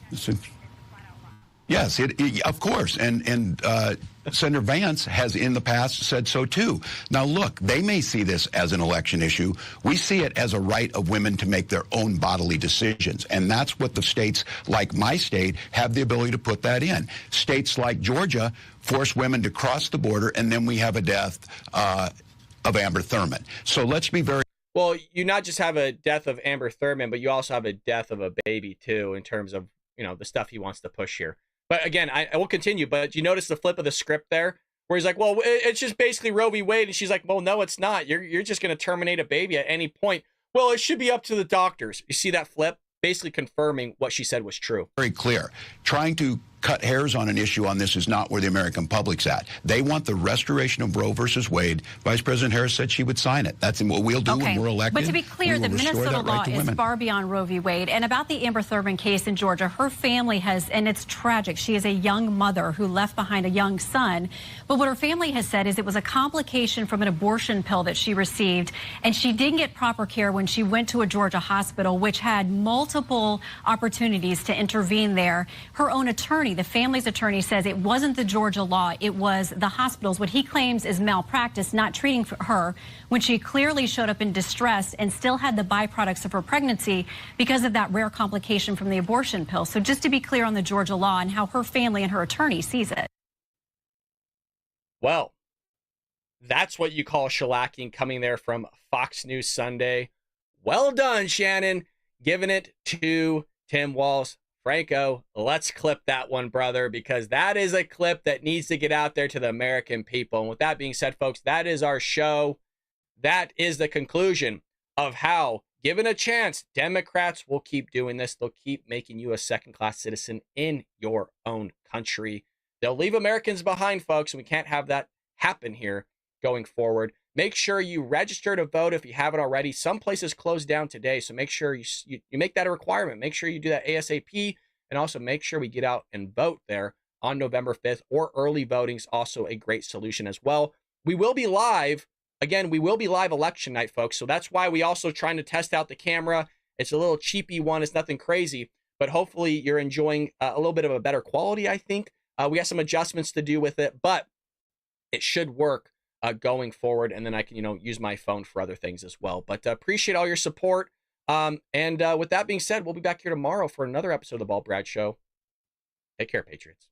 Yes, of course, and Senator Vance has in the past said so too. Now look, they may see this as an election issue. We see it as a right of women to make their own bodily decisions, and that's what the states like my state have the ability to put that in. States like Georgia force women to cross the border, and then we have a death of Amber Thurman. So let's be very. Well, you not just have a death of Amber Thurman, but you also have a death of a baby too, in terms of, you know, the stuff he wants to push here. But again, I will continue. But you notice the flip of the script there, where he's like, "Well, it's just basically Roe v. Wade," and she's like, "Well, no, it's not. You're just going to terminate a baby at any point." Well, it should be up to the doctors. You see that flip, basically confirming what she said was true. Very clear. Trying to cut hairs on an issue on this is not where the American public's at. They want the restoration of Roe versus Wade. Vice President Harris said she would sign it. That's what we'll do when we're elected. But to be clear, the Minnesota law is far beyond Roe v. Wade. And about the Amber Thurman case in Georgia, her family has, and it's tragic, she is a young mother who left behind a young son. But what her family has said is it was a complication from an abortion pill that she received, and she didn't get proper care when she went to a Georgia hospital, which had multiple opportunities to intervene there. Her own attorney, the family's attorney, says it wasn't the Georgia law, it was the hospitals. What he claims is malpractice, not treating her when she clearly showed up in distress and still had the byproducts of her pregnancy because of that rare complication from the abortion pill. So just to be clear on the Georgia law and how her family and her attorney sees it. Well, that's what you call shellacking coming there from Fox News Sunday. Well done, Shannon. Giving it to Tim Walz. Franco, let's clip that one, brother, because that is a clip that needs to get out there to the American people. And with that being said, folks, that is our show. That is the conclusion of how, given a chance, Democrats will keep doing this. They'll keep making you a second-class citizen in your own country. They'll leave Americans behind, folks, and we can't have that happen here going forward. Make sure you register to vote if you haven't already. Some places closed down today, so make sure you make that a requirement. Make sure you do that ASAP, and also make sure we get out and vote there on November 5th, or early voting is also a great solution as well. We will be live. Again, we will be live election night, folks, so that's why we also trying to test out the camera. It's a little cheapy one. It's nothing crazy, but hopefully you're enjoying a little bit of a better quality, I think. We got some adjustments to do with it, but it should work going forward, and then I can, use my phone for other things as well. But appreciate all your support. And with that being said, we'll be back here tomorrow for another episode of the Bald Brad Show. Take care, Patriots.